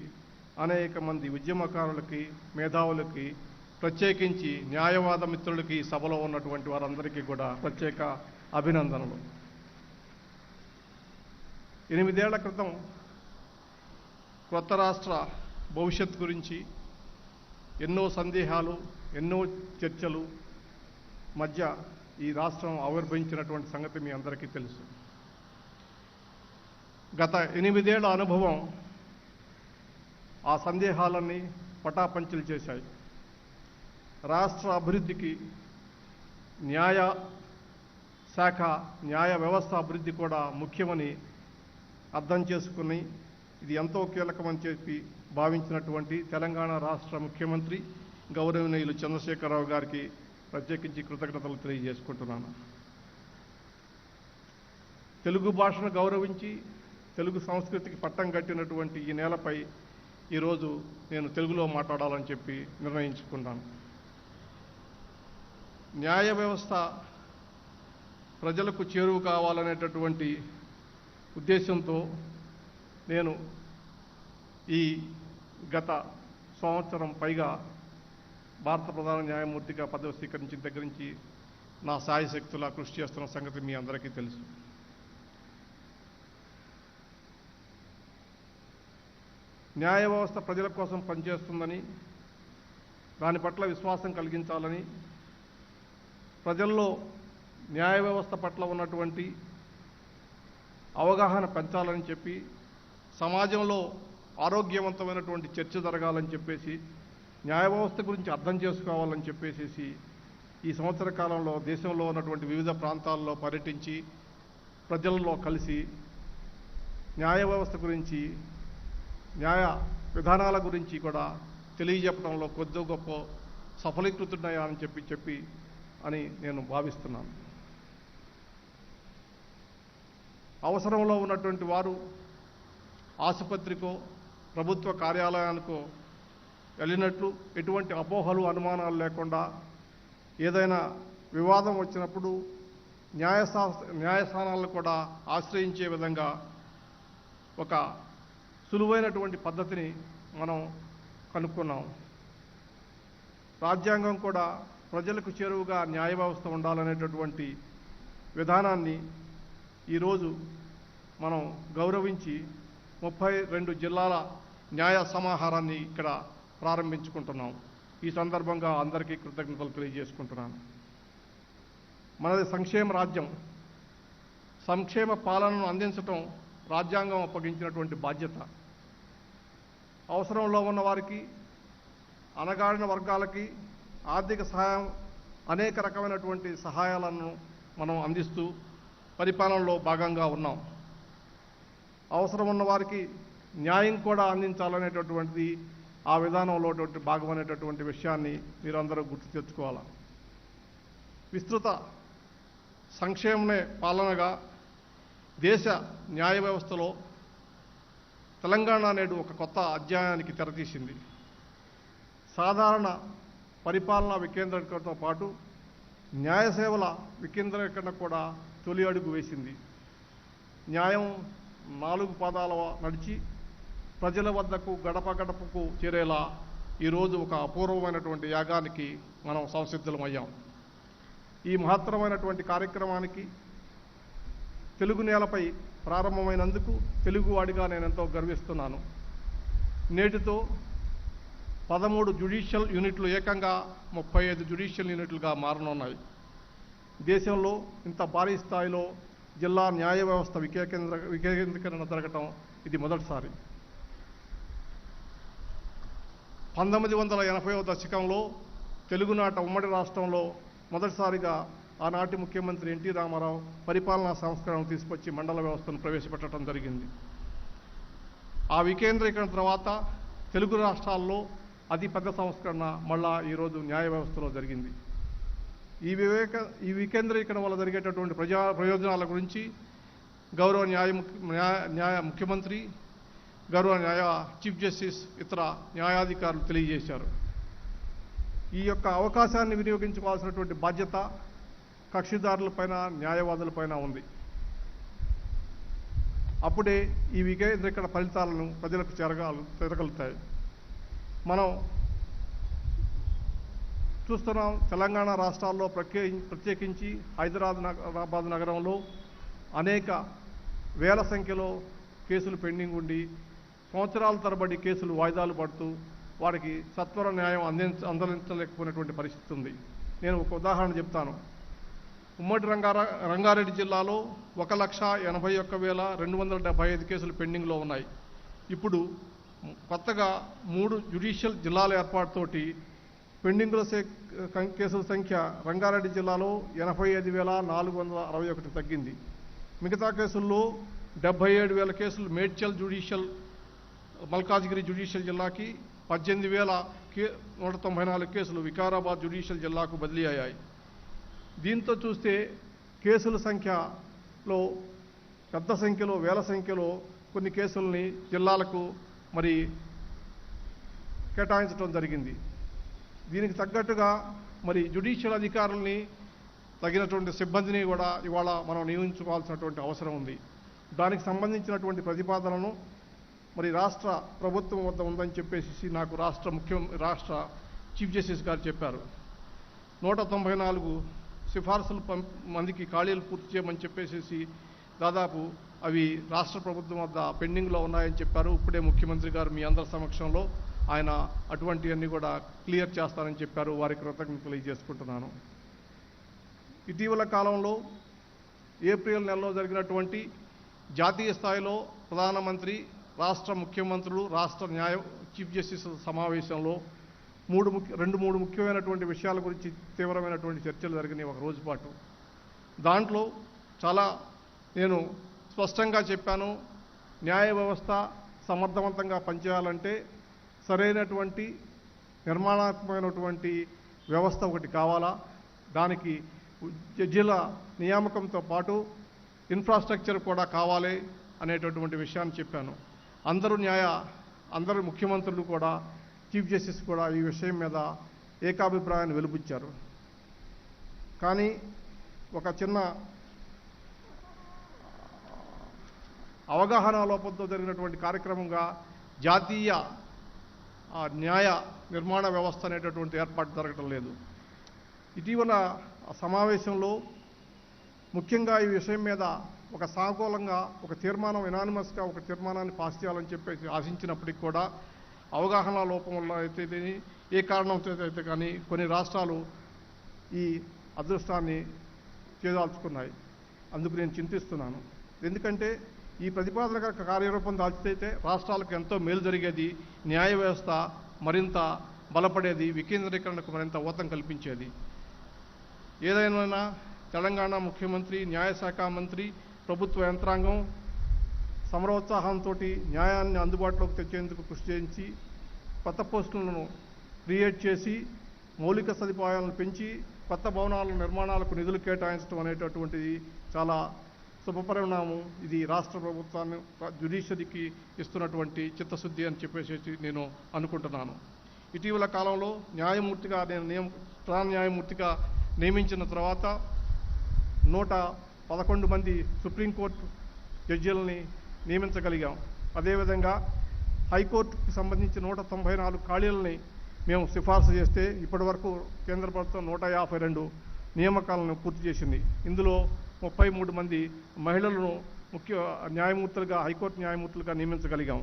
అనేక మంది ఉద్యమకారులకి, మేధావులకి, ప్రత్యేకించి న్యాయవాద మిత్రులకి సభలో ఉన్నటువంటి వారందరికీ కూడా ప్రత్యేక అభినందనలు. 8 ఏళ్ల క్రితం కొత్త రాష్ట్ర భవిష్యత్ గురించి ఎన్నో సందేహాలు, ఎన్నో చర్చలు మధ్య ఈ రాష్ట్రం ఆవిర్భవించినటువంటి సంగతి మీ అందరికీ తెలుసు. గత 8 ఏళ్ల అనుభవం ఆ సందేహాలన్నీ పటాపంచలు చేశాయి. రాష్ట్ర అభివృద్ధికి న్యాయ శాఖ, న్యాయ వ్యవస్థ అభివృద్ధి కూడా ముఖ్యమని అర్థం చేసుకుని ఇది ఎంతో కీలకమని చెప్పి భావించినటువంటి తెలంగాణ రాష్ట్ర ముఖ్యమంత్రి గౌరవనీయులు చంద్రశేఖరరావు గారికి ప్రత్యేకించి కృతజ్ఞతలు తెలియజేసుకుంటున్నాను. తెలుగు భాషను గౌరవించి తెలుగు సంస్కృతికి పట్టం కట్టినటువంటి ఈ నేలపై ఈరోజు నేను తెలుగులో మాట్లాడాలని చెప్పి నిర్ణయించుకున్నాను. న్యాయ వ్యవస్థ ప్రజలకు చేరువ కావాలనేటటువంటి ఉద్దేశంతో నేను ఈ గత సంవత్సరం పైగా భారత ప్రధాన న్యాయమూర్తిగా పదవి స్వీకరించిన దగ్గర నుంచి నా శాయశక్తులా కృషి చేస్తున్న సంగతి మీ అందరికీ తెలుసు. న్యాయ వ్యవస్థ ప్రజల కోసం పనిచేస్తుందని, దాని పట్ల విశ్వాసం కలిగించాలని, ప్రజల్లో న్యాయ వ్యవస్థ పట్ల ఉన్నటువంటి అవగాహన పెంచాలని చెప్పి, సమాజంలో ఆరోగ్యవంతమైనటువంటి చర్చ జరగాలని చెప్పేసి, న్యాయ వ్యవస్థ గురించి అర్థం చేసుకోవాలని చెప్పేసి ఈ సంవత్సర కాలంలో దేశంలో ఉన్నటువంటి వివిధ ప్రాంతాల్లో పర్యటించి ప్రజల్లో కలిసి న్యాయ వ్యవస్థ గురించి, న్యాయ విధానాల గురించి కూడా తెలియజెప్పడంలో కొద్ది గొప్ప సఫలీకృతున్నాయని చెప్పి అని నేను భావిస్తున్నాను. అవసరంలో ఉన్నటువంటి వారు ఆసుపత్రికో ప్రభుత్వ కార్యాలయానికో వెళ్ళినట్లు ఎటువంటి అపోహలు, అనుమానాలు లేకుండా ఏదైనా వివాదం వచ్చినప్పుడు న్యాయస్థానాలను కూడా ఆశ్రయించే విధంగా ఒక సులువైనటువంటి పద్ధతిని మనం కనుక్కున్నాం. రాజ్యాంగం కూడా ప్రజలకు చేరువుగా న్యాయ వ్యవస్థ ఉండాలనేటటువంటి విధానాన్ని ఈరోజు మనం గౌరవించి 32 జిల్లాల న్యాయ సమాహారాన్ని ఇక్కడ ప్రారంభించుకుంటున్నాం. ఈ సందర్భంగా అందరికీ కృతజ్ఞతలు తెలియజేసుకుంటున్నాను. మనది సంక్షేమ రాజ్యం. సంక్షేమ పాలనను అందించటం రాజ్యాంగం అప్పగించినటువంటి బాధ్యత. అవసరంలో ఉన్న వారికి, అణగారిన వర్గాలకి ఆర్థిక సహాయం, అనేక రకమైనటువంటి సహాయాలను మనం అందిస్తూ పరిపాలనలో భాగంగా ఉన్నాం. అవసరం ఉన్న వారికి న్యాయం కూడా అందించాలనేటటువంటిది ఆ విధానంలో భాగం అనేటటువంటి విషయాన్ని మీరందరూ గుర్తు తెచ్చుకోవాలి. విస్తృత సంక్షేమమే పాలనగా దేశ న్యాయ వ్యవస్థలో తెలంగాణ నేడు ఒక కొత్త అధ్యాయానికి తెరతీసింది. సాధారణ పరిపాలనా వికేంద్రీకరణతో పాటు న్యాయ సేవల వికేంద్రీకరణ కూడా తొలి అడుగు వేసింది. న్యాయం 4 పాదాల నడిచి ప్రజల వద్దకు, గడప గడపకు చేరేలా ఈరోజు ఒక అపూర్వమైనటువంటి యాగానికి మనం సంసిద్ధులమయ్యాం. ఈ మహత్తరమైనటువంటి కార్యక్రమానికి తెలుగు నేలపై ప్రారంభమైనందుకు తెలుగువాడిగా నేను ఎంతో గర్విస్తున్నాను. నేటితో 13 జ్యుడిషియల్ యూనిట్లు ఏకంగా 35 జ్యుడిషియల్ యూనిట్లుగా మారనున్నాయి. దేశంలో ఇంత భారీ స్థాయిలో జిల్లా న్యాయ వ్యవస్థ వికేంద్రీకరణ జరగటం ఇది మొదటిసారి. 1980వ దశకంలో తెలుగునాట ఉమ్మడి రాష్ట్రంలో మొదటిసారిగా ఆనాటి ముఖ్యమంత్రి ఎన్టీ రామారావు పరిపాలనా సంస్కరణ తీసుకొచ్చి మండల వ్యవస్థను ప్రవేశపెట్టడం జరిగింది. ఆ వికేంద్రీకరణ తర్వాత తెలుగు రాష్ట్రాల్లో అతి పెద్ద సంస్కరణ మళ్ళా ఈరోజు న్యాయ వ్యవస్థలో జరిగింది. ఈ వికేంద్రీకరణ వల్ల జరిగేటటువంటి ప్రయోజనాల గురించి గౌరవ ముఖ్యమంత్రి, గౌరవ చీఫ్ జస్టిస్, ఇతర న్యాయాధికారులు తెలియజేశారు. ఈ యొక్క అవకాశాన్ని వినియోగించుకోవాల్సినటువంటి బాధ్యత కక్షిదారులపైన, న్యాయవాదులపైన ఉంది. అప్పుడే ఈ వికేంద్రీకరణ ఫలితాలను ప్రజలకు చేరగలుగుతాయి. మనం చూస్తున్నాం, తెలంగాణ రాష్ట్రాల్లో ప్రత్యేకించి హైదరాబాద్ నగరంలో అనేక వేల సంఖ్యలో కేసులు పెండింగ్ ఉండి సంవత్సరాల తరబడి కేసులు వాయిదాలు పడుతూ వారికి సత్వర న్యాయం అందించలేకపోయినటువంటి పరిస్థితి ఉంది. నేను ఒక ఉదాహరణ చెప్తాను. ఉమ్మడి రంగారెడ్డి జిల్లాలో 1,81,275 కేసులు పెండింగ్లో ఉన్నాయి. ఇప్పుడు కొత్తగా 3 జ్యుడిషియల్ జిల్లాల ఏర్పాటుతోటి పెండింగ్లో కేసుల సంఖ్య రంగారెడ్డి జిల్లాలో 85,461 తగ్గింది. మిగతా కేసుల్లో 77,000 కేసులు మేడ్చల్ జ్యుడిషియల్, మల్కాజ్గిరి జ్యుడిషియల్ జిల్లాకి, 18,194 కేసులు వికారాబాద్ జ్యుడిషియల్ జిల్లాకు బదిలీ అయ్యాయి. దీంతో చూస్తే కేసుల సంఖ్యలో పెద్ద సంఖ్యలో, వేల సంఖ్యలో కొన్ని కేసుల్ని జిల్లాలకు మరి కేటాయించడం జరిగింది. దీనికి తగ్గట్టుగా మరి జ్యుడిషియల్ అధికారుల్ని, తగినటువంటి సిబ్బందిని కూడా ఇవాళ మనం నియమించుకోవాల్సినటువంటి అవసరం ఉంది. దానికి సంబంధించినటువంటి ప్రతిపాదనను మరి రాష్ట్ర ప్రభుత్వం వద్ద ఉందని చెప్పేసి నాకు రాష్ట్ర చీఫ్ జస్టిస్ గారు చెప్పారు. 194 సిఫార్సులు మందికి ఖాళీలు పూర్తి చేయమని చెప్పేసి దాదాపు అవి రాష్ట్ర ప్రభుత్వం వద్ద పెండింగ్లో ఉన్నాయని చెప్పారు. ఇప్పుడే ముఖ్యమంత్రి గారు మీ అందరి సమక్షంలో ఆయన అటువంటివన్నీ కూడా క్లియర్ చేస్తారని చెప్పారు. వారికి కృతజ్ఞతలు తెలియజేసుకుంటున్నాను. ఇటీవల కాలంలో ఏప్రిల్ నెలలో జరిగినటువంటి జాతీయ స్థాయిలో ప్రధానమంత్రి, రాష్ట్ర ముఖ్యమంత్రులు, రాష్ట్ర చీఫ్ జస్టిస్ సమావేశంలో 2-3 ముఖ్యమైనటువంటి విషయాల గురించి తీవ్రమైనటువంటి చర్చలు జరిగినాయి ఒక రోజు పాటు. దాంట్లో నేను స్పష్టంగా చెప్పాను, న్యాయ వ్యవస్థ సమర్థవంతంగా పనిచేయాలంటే సరైనటువంటి నిర్మాణాత్మకమైనటువంటి వ్యవస్థ ఒకటి కావాలా, దానికి జడ్జిల నియామకంతో పాటు ఇన్ఫ్రాస్ట్రక్చర్ కూడా కావాలి అనేటటువంటి విషయాన్ని చెప్పాను. అందరూ ముఖ్యమంత్రులు కూడా, చీఫ్ జస్టిస్ కూడా ఈ విషయం మీద ఏకాభిప్రాయాన్ని వెలుబుచ్చారు. కానీ ఒక చిన్న అవగాహన లోపంతో జరిగినటువంటి కార్యక్రమంగా జాతీయ న్యాయ నిర్మాణ వ్యవస్థ అనేటటువంటి ఏర్పాటు జరగటం లేదు. ఇటీవల సమావేశంలో ముఖ్యంగా ఈ విషయం మీద ఒక సానుకూలంగా ఒక తీర్మానం, ఎనానిమస్గా ఒక తీర్మానాన్ని పాస్ చేయాలని చెప్పేసి ఆశించినప్పటికీ కూడా అవగాహన లోపం వల్ల అయితే ఏ కారణంతో అయితే కానీ కొన్ని రాష్ట్రాలు ఈ అదృష్టాన్ని చేదాల్చుకున్నాయి. అందుకు నేను చింతిస్తున్నాను. ఎందుకంటే ఈ ప్రతిపాదన కార్యరూపం దాల్చితే రాష్ట్రాలకు ఎంతో మేలు జరిగేది, న్యాయ వ్యవస్థ మరింత బలపడేది, వికేంద్రీకరణకు మరింత ఊతం కల్పించేది. ఏదైనా తెలంగాణ ముఖ్యమంత్రి, న్యాయశాఖ మంత్రి, ప్రభుత్వ యంత్రాంగం సమరోత్సాహంతో న్యాయాన్ని అందుబాటులోకి తెచ్చేందుకు కృషి చేయించి కొత్త పోస్టులను క్రియేట్ చేసి మౌలిక సదుపాయాలను పెంచి కొత్త భవనాల నిర్మాణాలకు నిధులు కేటాయించడం అనేటటువంటిది చాలా శుభపరిణామం. ఇది రాష్ట్ర ప్రభుత్వాన్ని, జ్యుడిషియరీకి ఇస్తున్నటువంటి చిత్తశుద్ధి అని చెప్పేసి నేను అనుకుంటున్నాను. ఇటీవల కాలంలో న్యాయమూర్తిగా ప్రధాన న్యాయమూర్తిగా నియమించిన తర్వాత 111 మంది సుప్రీంకోర్టు జడ్జీలని నియమించగలిగాం. అదేవిధంగా హైకోర్టుకి సంబంధించి 194 ఖాళీలని మేము సిఫార్సు చేస్తే ఇప్పటి వరకు కేంద్ర ప్రభుత్వం 152 నియామకాలను పూర్తి చేసింది. ఇందులో 33 మంది మహిళలను ముఖ్య న్యాయమూర్తులుగా, హైకోర్టు న్యాయమూర్తులుగా నియమించగలిగాం.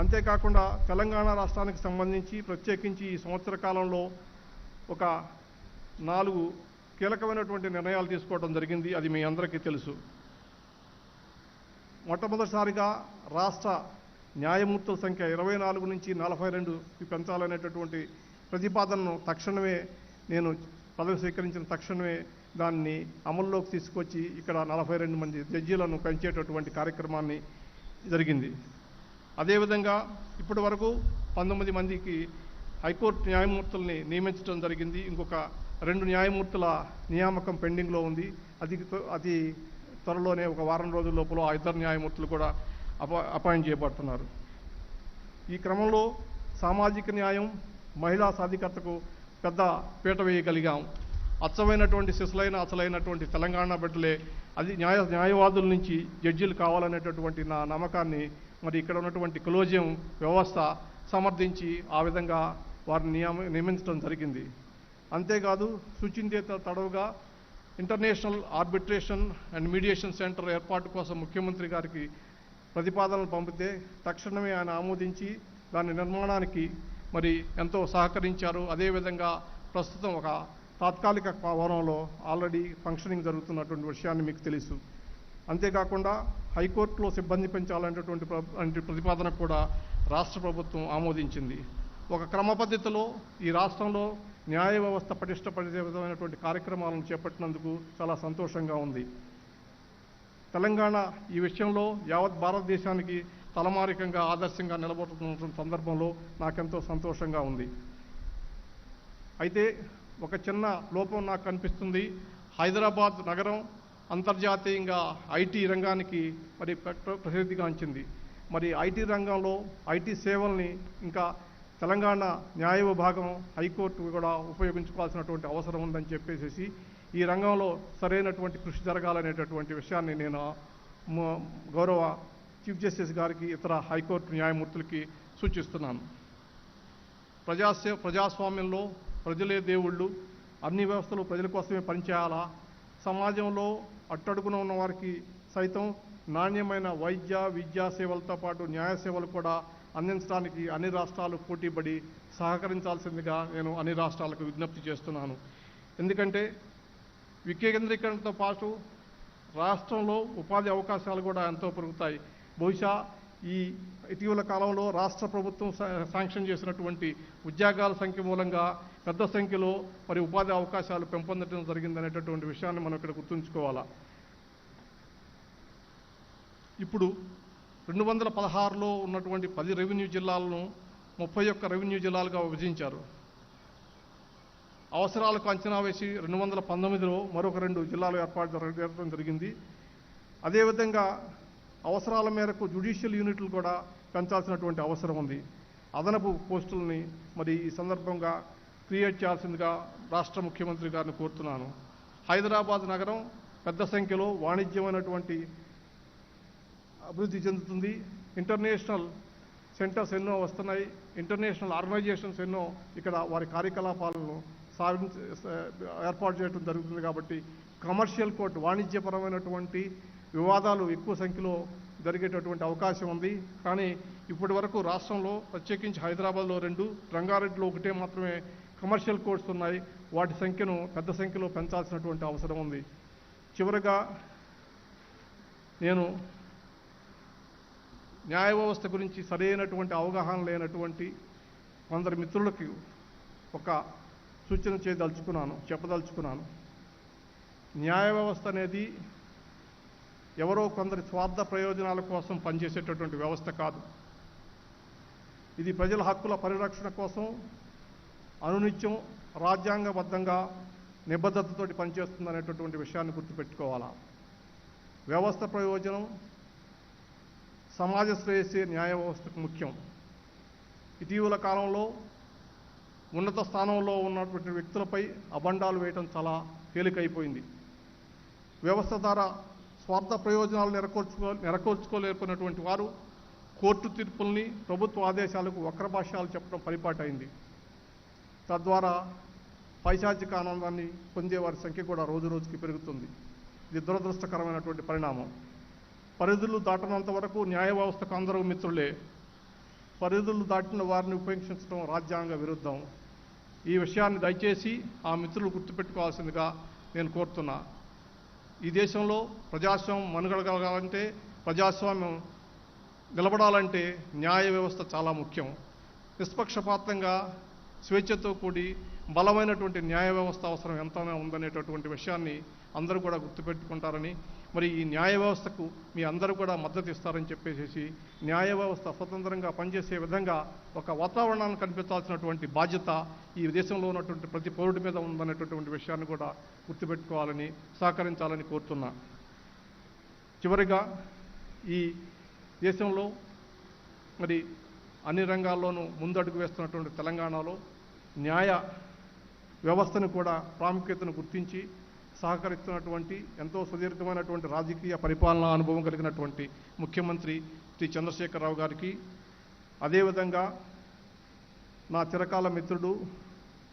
అంతేకాకుండా తెలంగాణ రాష్ట్రానికి సంబంధించి ప్రత్యేకించి ఈ సంవత్సర కాలంలో ఒక 4 కీలకమైనటువంటి నిర్ణయాలు తీసుకోవడం జరిగింది. అది మీ అందరికీ తెలుసు. మొట్టమొదటిసారిగా రాష్ట్ర న్యాయమూర్తుల సంఖ్య 24 నుంచి 42 పెంచాలనేటటువంటి ప్రతిపాదనను తక్షణమే నేను పదవి స్వీకరించిన తక్షణమే దాన్ని అమల్లోకి తీసుకొచ్చి ఇక్కడ 42 మంది జడ్జీలను పెంచేటటువంటి కార్యక్రమాన్ని జరిగింది. అదేవిధంగా ఇప్పటి వరకు 19 మందికి హైకోర్టు న్యాయమూర్తుల్ని నియమించడం జరిగింది. ఇంకొక 2 న్యాయమూర్తుల నియామకం పెండింగ్లో ఉంది. అది త్వరలోనే ఒక వారం రోజుల లోపల 2 న్యాయమూర్తులు కూడా అపాయింట్ చేయబడుతున్నారు. ఈ క్రమంలో సామాజిక న్యాయం, మహిళా సాధికారతకు పెద్ద పీట వేయగలిగాం. అచ్చమైనటువంటి అసలైనటువంటి తెలంగాణ బిడ్డలే అది న్యాయవాదుల నుంచి జడ్జీలు కావాలనేటటువంటి నా నమ్మకాన్ని మరి ఇక్కడ ఉన్నటువంటి కొలీజియం వ్యవస్థ సమర్థించి ఆ విధంగా వారిని నియమించడం జరిగింది. అంతేకాదు సూచించేత తడవుగా international arbitration and mediation centre ఏర్పాటు కోసం ముఖ్యమంత్రి గారికి ప్రతిపాదనలు పంపితే తక్షణమే ఆయన ఆమోదించి దాని నిర్మాణానికి మరి ఎంతో సహకరించారు. అదేవిధంగా ప్రస్తుతం ఒక తాత్కాలిక భవనంలో ఆల్రెడీ ఫంక్షనింగ్ జరుగుతున్నటువంటి విషయాన్ని మీకు తెలుసు. అంతేకాకుండా హైకోర్టులో సిబ్బంది పెంచాలనేటటువంటి ప్రతిపాదన కూడా రాష్ట్ర ప్రభుత్వం ఆమోదించింది. ఒక క్రమ పద్ధతిలో ఈ రాష్ట్రంలో న్యాయ వ్యవస్థ పటిష్టపడే విధమైనటువంటి కార్యక్రమాలను చేపట్టినందుకు చాలా సంతోషంగా ఉంది. తెలంగాణ ఈ విషయంలో యావత్ భారతదేశానికి తలమారికంగా ఆదర్శంగా నిలబడుతున్న సందర్భంలో నాకెంతో సంతోషంగా ఉంది. అయితే ఒక చిన్న లోపం నాకు కనిపిస్తుంది. హైదరాబాద్ నగరం అంతర్జాతీయంగా ఐటీ రంగానికి మరి ప్రసిద్ధిగాంచింది. మరి ఐటీ రంగంలో ఐటీ సేవల్ని ఇంకా తెలంగాణ న్యాయ విభాగం, హైకోర్టు కూడా ఉపయోగించుకోవాల్సినటువంటి అవసరం ఉందని చెప్పేసి ఈ రంగంలో సరైనటువంటి కృషి జరగాలనేటటువంటి విషయాన్ని నేను గౌరవ చీఫ్ జస్టిస్ గారికి, ఇతర హైకోర్టు న్యాయమూర్తులకి సూచిస్తున్నాను. ప్రజాస్వామ్యంలో ప్రజలే దేవుళ్ళు, అన్ని వ్యవస్థలు ప్రజల కోసమే పనిచేయాలా, సమాజంలో అట్టడుగున ఉన్న వారికి సైతం నాణ్యమైన వైద్య, విద్యా సేవలతో పాటు న్యాయ సేవలు కూడా అందించడానికి అన్ని రాష్ట్రాలు పోటీపడి సహకరించాల్సిందిగా నేను అన్ని రాష్ట్రాలకు విజ్ఞప్తి చేస్తున్నాను. ఎందుకంటే వికేంద్రీకరణతో పాటు రాష్ట్రంలో ఉపాధి అవకాశాలు కూడా ఎంతో పెరుగుతాయి. బహుశా ఈ ఇటీవల కాలంలో రాష్ట్ర ప్రభుత్వం శాంక్షన్ చేసినటువంటి ఉద్యోగాల సంఖ్య మూలంగా పెద్ద సంఖ్యలో మరి ఉపాధి అవకాశాలు పెంపొందడం జరిగిందనేటటువంటి విషయాన్ని మనం ఇక్కడ గుర్తుంచుకోవాలా. ఇప్పుడు 2016లో ఉన్నటువంటి 10 రెవెన్యూ జిల్లాలను 31 రెవెన్యూ జిల్లాలుగా విభజించారు. అవసరాలకు అంచనా వేసి 2019లో మరొక 2 జిల్లాలు ఏర్పాటు జరగడం జరిగింది. అదేవిధంగా అవసరాల మేరకు జ్యుడిషియల్ యూనిట్లు కూడా పెంచాల్సినటువంటి అవసరం ఉంది. అదనపు పోస్టుల్ని మరి ఈ సందర్భంగా క్రియేట్ చేయాల్సిందిగా రాష్ట్ర ముఖ్యమంత్రి గారిని కోరుతున్నాను. హైదరాబాద్ నగరం పెద్ద సంఖ్యలో వాణిజ్యమైనటువంటి అభివృద్ధి చెందుతుంది. ఇంటర్నేషనల్ సెంటర్స్ ఎన్నో వస్తున్నాయి. ఇంటర్నేషనల్ ఆర్గనైజేషన్స్ ఎన్నో ఇక్కడ వారి కార్యకలాపాలను ఏర్పాటు చేయడం జరుగుతుంది. కాబట్టి కమర్షియల్ కోర్టు, వాణిజ్యపరమైనటువంటి వివాదాలు ఎక్కువ సంఖ్యలో జరిగేటటువంటి అవకాశం ఉంది. కానీ ఇప్పటి వరకు రాష్ట్రంలో ప్రత్యేకించి హైదరాబాద్లో 2, రంగారెడ్డిలో 1 మాత్రమే కమర్షియల్ కోర్ట్స్ ఉన్నాయి. వాటి సంఖ్యను పెద్ద సంఖ్యలో పెంచాల్సినటువంటి అవసరం ఉంది. చివరగా నేను న్యాయ వ్యవస్థ గురించి సరైనటువంటి అవగాహన లేనటువంటి కొందరు మిత్రులకి ఒక సూచన చెప్పదలుచుకున్నాను. న్యాయ వ్యవస్థ అనేది ఎవరో కొందరి స్వార్థ ప్రయోజనాల కోసం పనిచేసేటటువంటి వ్యవస్థ కాదు. ఇది ప్రజల హక్కుల పరిరక్షణ కోసం అనునిత్యం రాజ్యాంగబద్ధంగా నిబద్ధతతోటి పనిచేస్తుందనేటటువంటి విషయాన్ని గుర్తుపెట్టుకోవాలా. వ్యవస్థ ప్రయోజనం, సమాజ శ్రేయస్సే న్యాయ వ్యవస్థకు ముఖ్యం. ఇటీవల కాలంలో ఉన్నత స్థానంలో ఉన్నటువంటి వ్యక్తులపై అబండాలు వేయటం చాలా తేలికైపోయింది. వ్యవస్థ ద్వారా స్వార్థ ప్రయోజనాలు నెరవేర్చుకోలేకున్నటువంటి వారు కోర్టు తీర్పుల్ని, ప్రభుత్వ ఆదేశాలకు వక్రభాష్యాలు చెప్పడం పరిపాటైంది. తద్వారా పైశాచిక ఆనందాన్ని పొందే వారి సంఖ్య కూడా రోజు రోజుకి పెరుగుతుంది. ఇది దురదృష్టకరమైనటువంటి పరిణామం. పరిధులు దాటనంత వరకు న్యాయ వ్యవస్థకు అందరూ మిత్రులే. పరిధులు దాటిన వారిని ఉపేక్షించడం రాజ్యాంగ విరుద్ధం. ఈ విషయాన్ని దయచేసి ఆ మిత్రులు గుర్తుపెట్టుకోవాల్సిందిగా నేను కోరుతున్నా. ఈ దేశంలో ప్రజాస్వామ్యం మనుగడగలగాలంటే, ప్రజాస్వామ్యం నిలబడాలంటే న్యాయ వ్యవస్థ చాలా ముఖ్యం. నిష్పక్షపాతంగా స్వేచ్ఛతో కూడి బలమైనటువంటి న్యాయ వ్యవస్థ అవసరం ఎంతైనా ఉందనేటటువంటి విషయాన్ని అందరూ కూడా గుర్తుపెట్టుకుంటారని, మరి ఈ న్యాయ వ్యవస్థకు మీ అందరూ కూడా మద్దతు ఇస్తారని చెప్పేసి, న్యాయ వ్యవస్థ స్వతంత్రంగా పనిచేసే విధంగా ఒక వాతావరణాన్ని కల్పించాల్సినటువంటి బాధ్యత ఈ దేశంలో ఉన్నటువంటి ప్రతి పౌరుడి మీద ఉందనేటటువంటి విషయాన్ని కూడా గుర్తుపెట్టుకోవాలని, సహకరించాలని కోరుతున్నా. చివరిగా ఈ దేశంలో మరి అన్ని రంగాల్లోనూ ముందడుగు వేస్తున్నటువంటి తెలంగాణలో న్యాయ వ్యవస్థను కూడా ప్రాముఖ్యతను గుర్తించి సహకరిస్తున్నటువంటి ఎంతో సుదీర్ఘమైనటువంటి రాజకీయ పరిపాలనా అనుభవం కలిగినటువంటి ముఖ్యమంత్రి శ్రీ చంద్రశేఖరరావు గారికి, అదేవిధంగా నా చిరకాల మిత్రుడు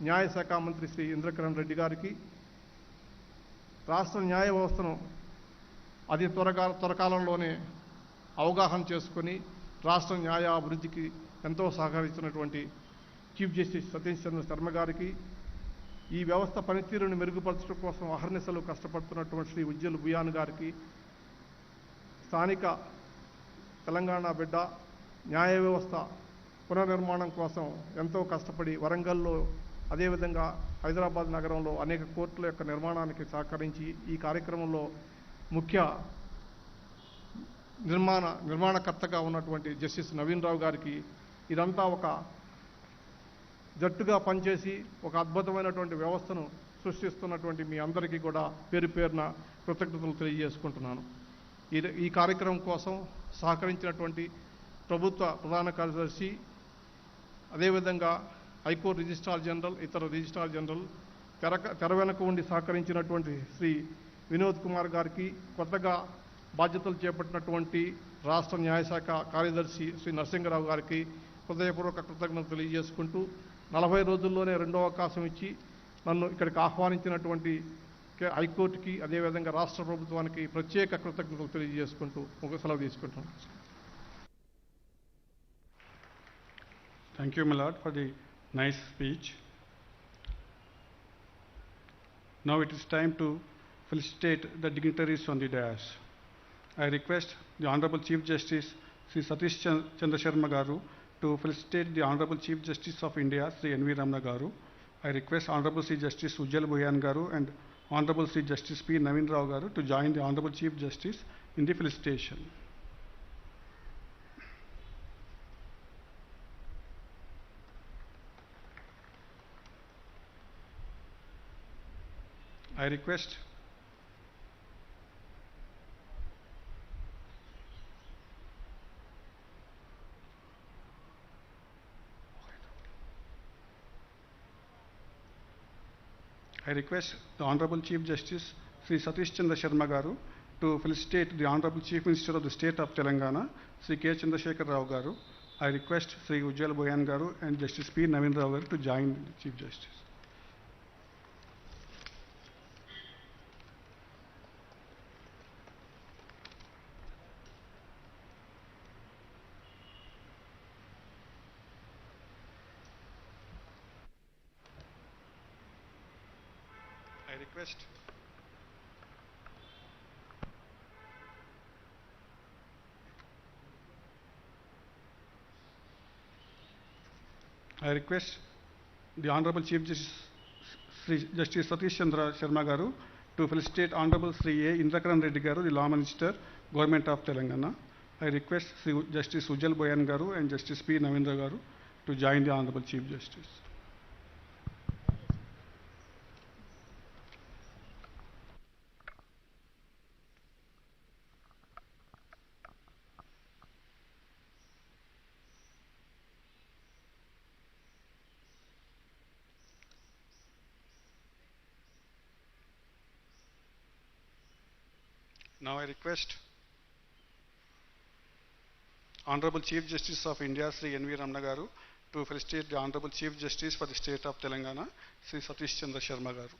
న్యాయశాఖ మంత్రి శ్రీ ఇంద్రకరణ్ రెడ్డి గారికి, రాష్ట్ర న్యాయ వ్యవస్థను అతి త్వరకాలంలోనే అవగాహన చేసుకొని రాష్ట్ర న్యాయ అభివృద్ధికి ఎంతో సహకరిస్తున్నటువంటి చీఫ్ జస్టిస్ సతీష్ చంద్ర శర్మ గారికి, ఈ వ్యవస్థ పనితీరును మెరుగుపరచడం కోసం అహర్నిశలు కష్టపడుతున్నటువంటి శ్రీ ఉజ్జల్ భుయాన్ గారికి, స్థానిక తెలంగాణ బిడ్డ న్యాయ వ్యవస్థ పునర్నిర్మాణం కోసం ఎంతో కష్టపడి వరంగల్లో, అదేవిధంగా హైదరాబాద్ నగరంలో అనేక కోర్టుల యొక్క నిర్మాణానికి సహకరించి ఈ కార్యక్రమంలో ముఖ్య నిర్మాణకర్తగా ఉన్నటువంటి జస్టిస్ నవీన్ రావు గారికి, ఇదంతా ఒక జట్టుగా పనిచేసి ఒక అద్భుతమైనటువంటి వ్యవస్థను సృష్టిస్తున్నటువంటి మీ అందరికీ కూడా పేరు పేరున కృతజ్ఞతలు తెలియజేసుకుంటున్నాను. ఈ కార్యక్రమం కోసం సహకరించినటువంటి ప్రభుత్వ ప్రధాన కార్యదర్శి, అదేవిధంగా హైకోర్టు రిజిస్ట్రార్ జనరల్, ఇతర రిజిస్ట్రార్ జనరల్, తెర వెనక ఉండి సహకరించినటువంటి శ్రీ వినోద్ కుమార్ గారికి, కొత్తగా బాధ్యతలు చేపట్టినటువంటి రాష్ట్ర న్యాయశాఖ కార్యదర్శి శ్రీ నరసింహరావు గారికి హృదయపూర్వక కృతజ్ఞతలు తెలియజేసుకుంటూ, 40 రోజుల్లోనే రెండో అవకాశం ఇచ్చి నన్ను ఇక్కడికి ఆహ్వానించినటువంటి హైకోర్టుకి, అదేవిధంగా రాష్ట్ర ప్రభుత్వానికి ప్రత్యేక కృతజ్ఞతలు తెలియజేసుకుంటూ ఒక సెలవు తీసుకుంటున్నాను. Thank you, my lord, for the nice speech. Now it is time to felicitate the dignitaries on the dais. I request the Honorable Chief Justice Sri Satish Chandra Sharma Garu to felicitate the Honorable Chief Justice of India Sri N.V. Ramana Garu. I request Honorable Sri Justice Ujjal Bhuyan Garu and Honorable Sri Justice P. Naveen Rao Garu to join the Honorable Chief Justice in the felicitation. I request the Honorable Chief Justice Sri Satish Chandra Sharma Garu to felicitate the Honorable Chief Minister of the State of Telangana Sri K. Chandrasekhar Rao Garu. I request Sri Ujjal Bhuyan Garu and Justice P. Naveen Rao Garu to join the Chief Justice. I request the Honorable Chief Justice Sri Justice Satish Chandra Sharma Garu to felicitate Honorable Sri A. Indrakaran Reddy Garu, the Law Minister, Government of Telangana. I request Sri Justice Ujjal Bhuyan Garu and Justice P. Naveen Garu to join the Honorable Chief Justice. Now I request Honorable Chief Justice of India Sri N.V. Ramana Garu to felicitate the Honorable Chief Justice for the State of Telangana Sri Satish Chandra Sharma Garu.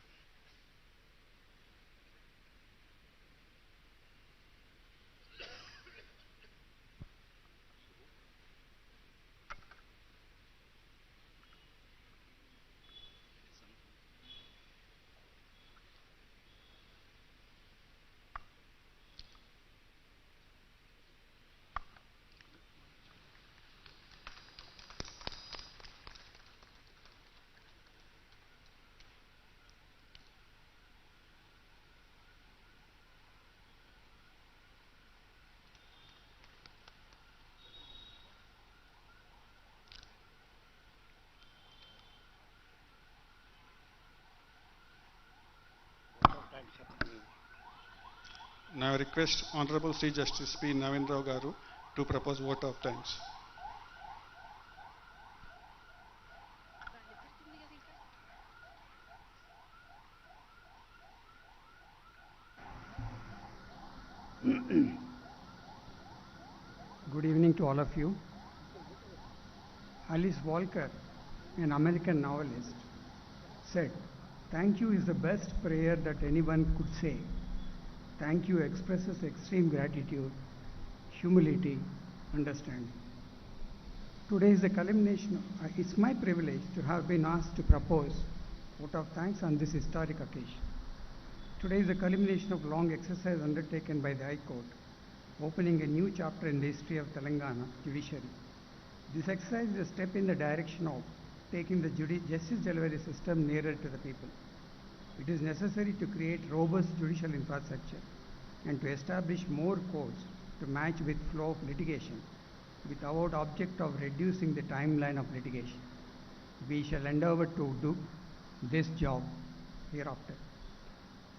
Now I request Honorable Sri Justice P. Navendra Garu to propose vote of thanks. Good evening to all of you. Alice Walker, an American novelist, said, "Thank you is the best prayer that anyone could say. Thank you expresses extreme gratitude, humility, understanding." Today is the culmination. It's my privilege to have been asked to propose vote of thanks on this historic occasion. Today is the culmination of long exercise undertaken by the High Court, opening a new chapter in the history of Telangana judiciary. This exercise is a step in the direction of taking the justice delivery system nearer to the people. It is necessary to create robust judicial infrastructure and to establish more courts to match with flow of litigation with our object of reducing the timeline of litigation. We shall endeavor to do this job hereafter.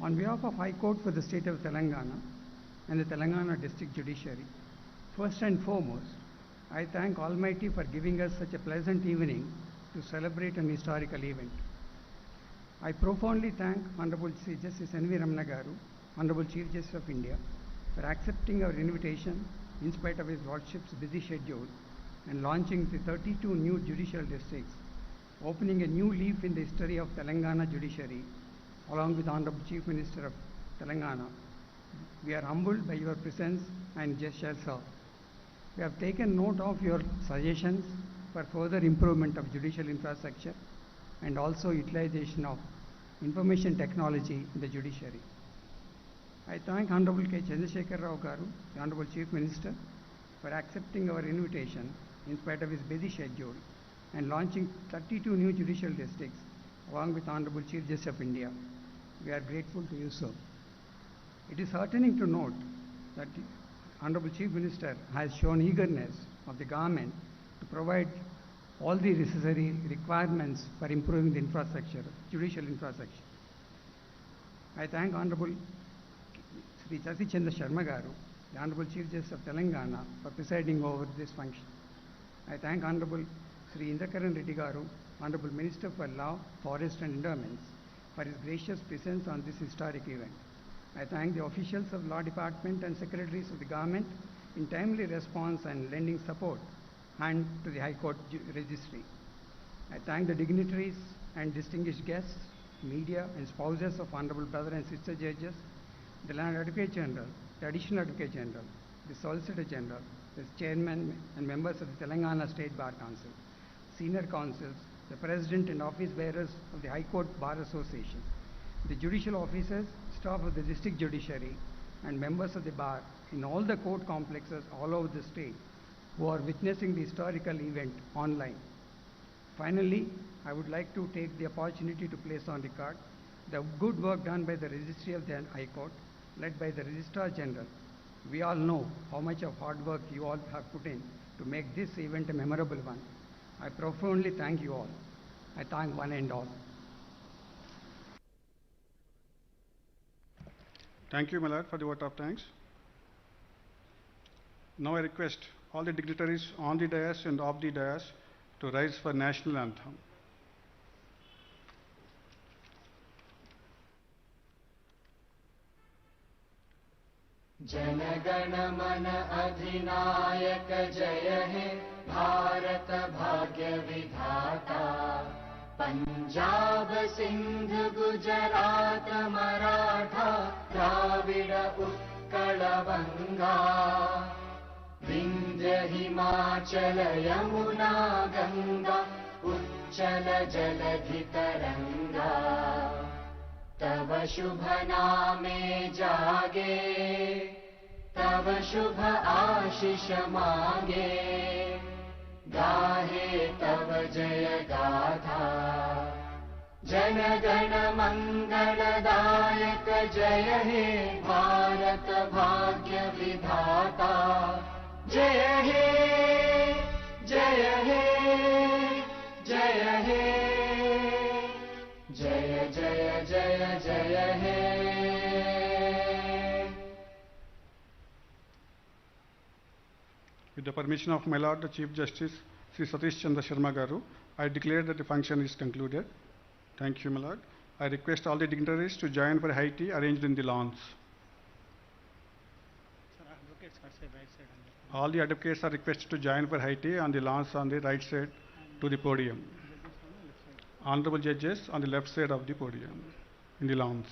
On behalf of High Court for the State of Telangana and the Telangana District Judiciary, first and foremost, I thank Almighty for giving us such a pleasant evening to celebrate an historical event. I profoundly thank Honorable Sri Justice N.V. Ramana Garu, Honorable Chief Justice of India, for accepting our invitation in spite of his Lordship's busy schedule and launching the 32 new judicial districts, opening a new leaf in the history of Telangana judiciary, along with Honorable Chief Minister of Telangana. We are humbled by your presence and gesture, sir. We have taken note of your suggestions for further improvement of judicial infrastructure and also utilization of information technology in the judiciary. I thank Honorable K. Chandrasekhar Rao Garu, the Honorable Chief Minister, for accepting our invitation in spite of his busy schedule and launching 32 new judicial districts along with Honorable Chief Justice of India. We are grateful to you, sir. It is heartening to note that the Honorable Chief Minister has shown eagerness of the government to provide all the necessary requirements for improving the infrastructure, judicial infrastructure. I thank Honorable Sri Sasi Chandra Sharma Garu, the Honorable Chief Justice of Telangana, for presiding over this function. I thank Honorable Sri Indrakaran Reddy Garu, Honorable Minister for Law, Forest and Endowments, for his gracious presence on this historic event. I thank the officials of Law Department and secretaries of the government in timely response and lending support and to the High Court Registry. I thank the dignitaries and distinguished guests, media and spouses of Honorable Brother and Sister Judges, the Land Advocate General, the Additional Advocate General, the Solicitor General, the Chairman and members of the Telangana State Bar Council, Senior Counsels, the President and Office Bearers of the High Court Bar Association, the Judicial Officers, staff of the District Judiciary, and members of the Bar in all the court complexes all over the state who are witnessing the historical event online. Finally, I would like to take the opportunity to place on record the good work done by the Registry of the High Court, led by the Registrar General. We all know how much of hard work you all have put in to make this event a memorable one. I profoundly thank you all. I thank one and all. Thank you, my lord, for the vote of thanks. Now I request all the dignitaries on the dais and off the dais to rise for national anthem. Jana Gana मन अधिनायक जय हे भारत भाग्य विधाता पंजाब सिंध गुजरात मराठा द्राविड उत्कल बंगा विंध्य हिमाचल यमुना गंगा उच्चल जलधि तरंगा तव शुभ नामे जागे तव शुभ आशीष मांगे गाहे तव जय गाथा जन गण मंगलदायक जय हे भारत भाग्य विधाता जय हे जय हे जय हे जय जय जय जय हे the permission of my Lord, the Chief Justice, Sri Satish Chandra Sharma Garu, I declare that the function is concluded. Thank you, my Lord. I request all the dignitaries to join for high tea arranged in the lawns. All the advocates are requested to join for high tea on the lawns on the right side to the podium. Honorable judges on the left side of the podium in the lawns.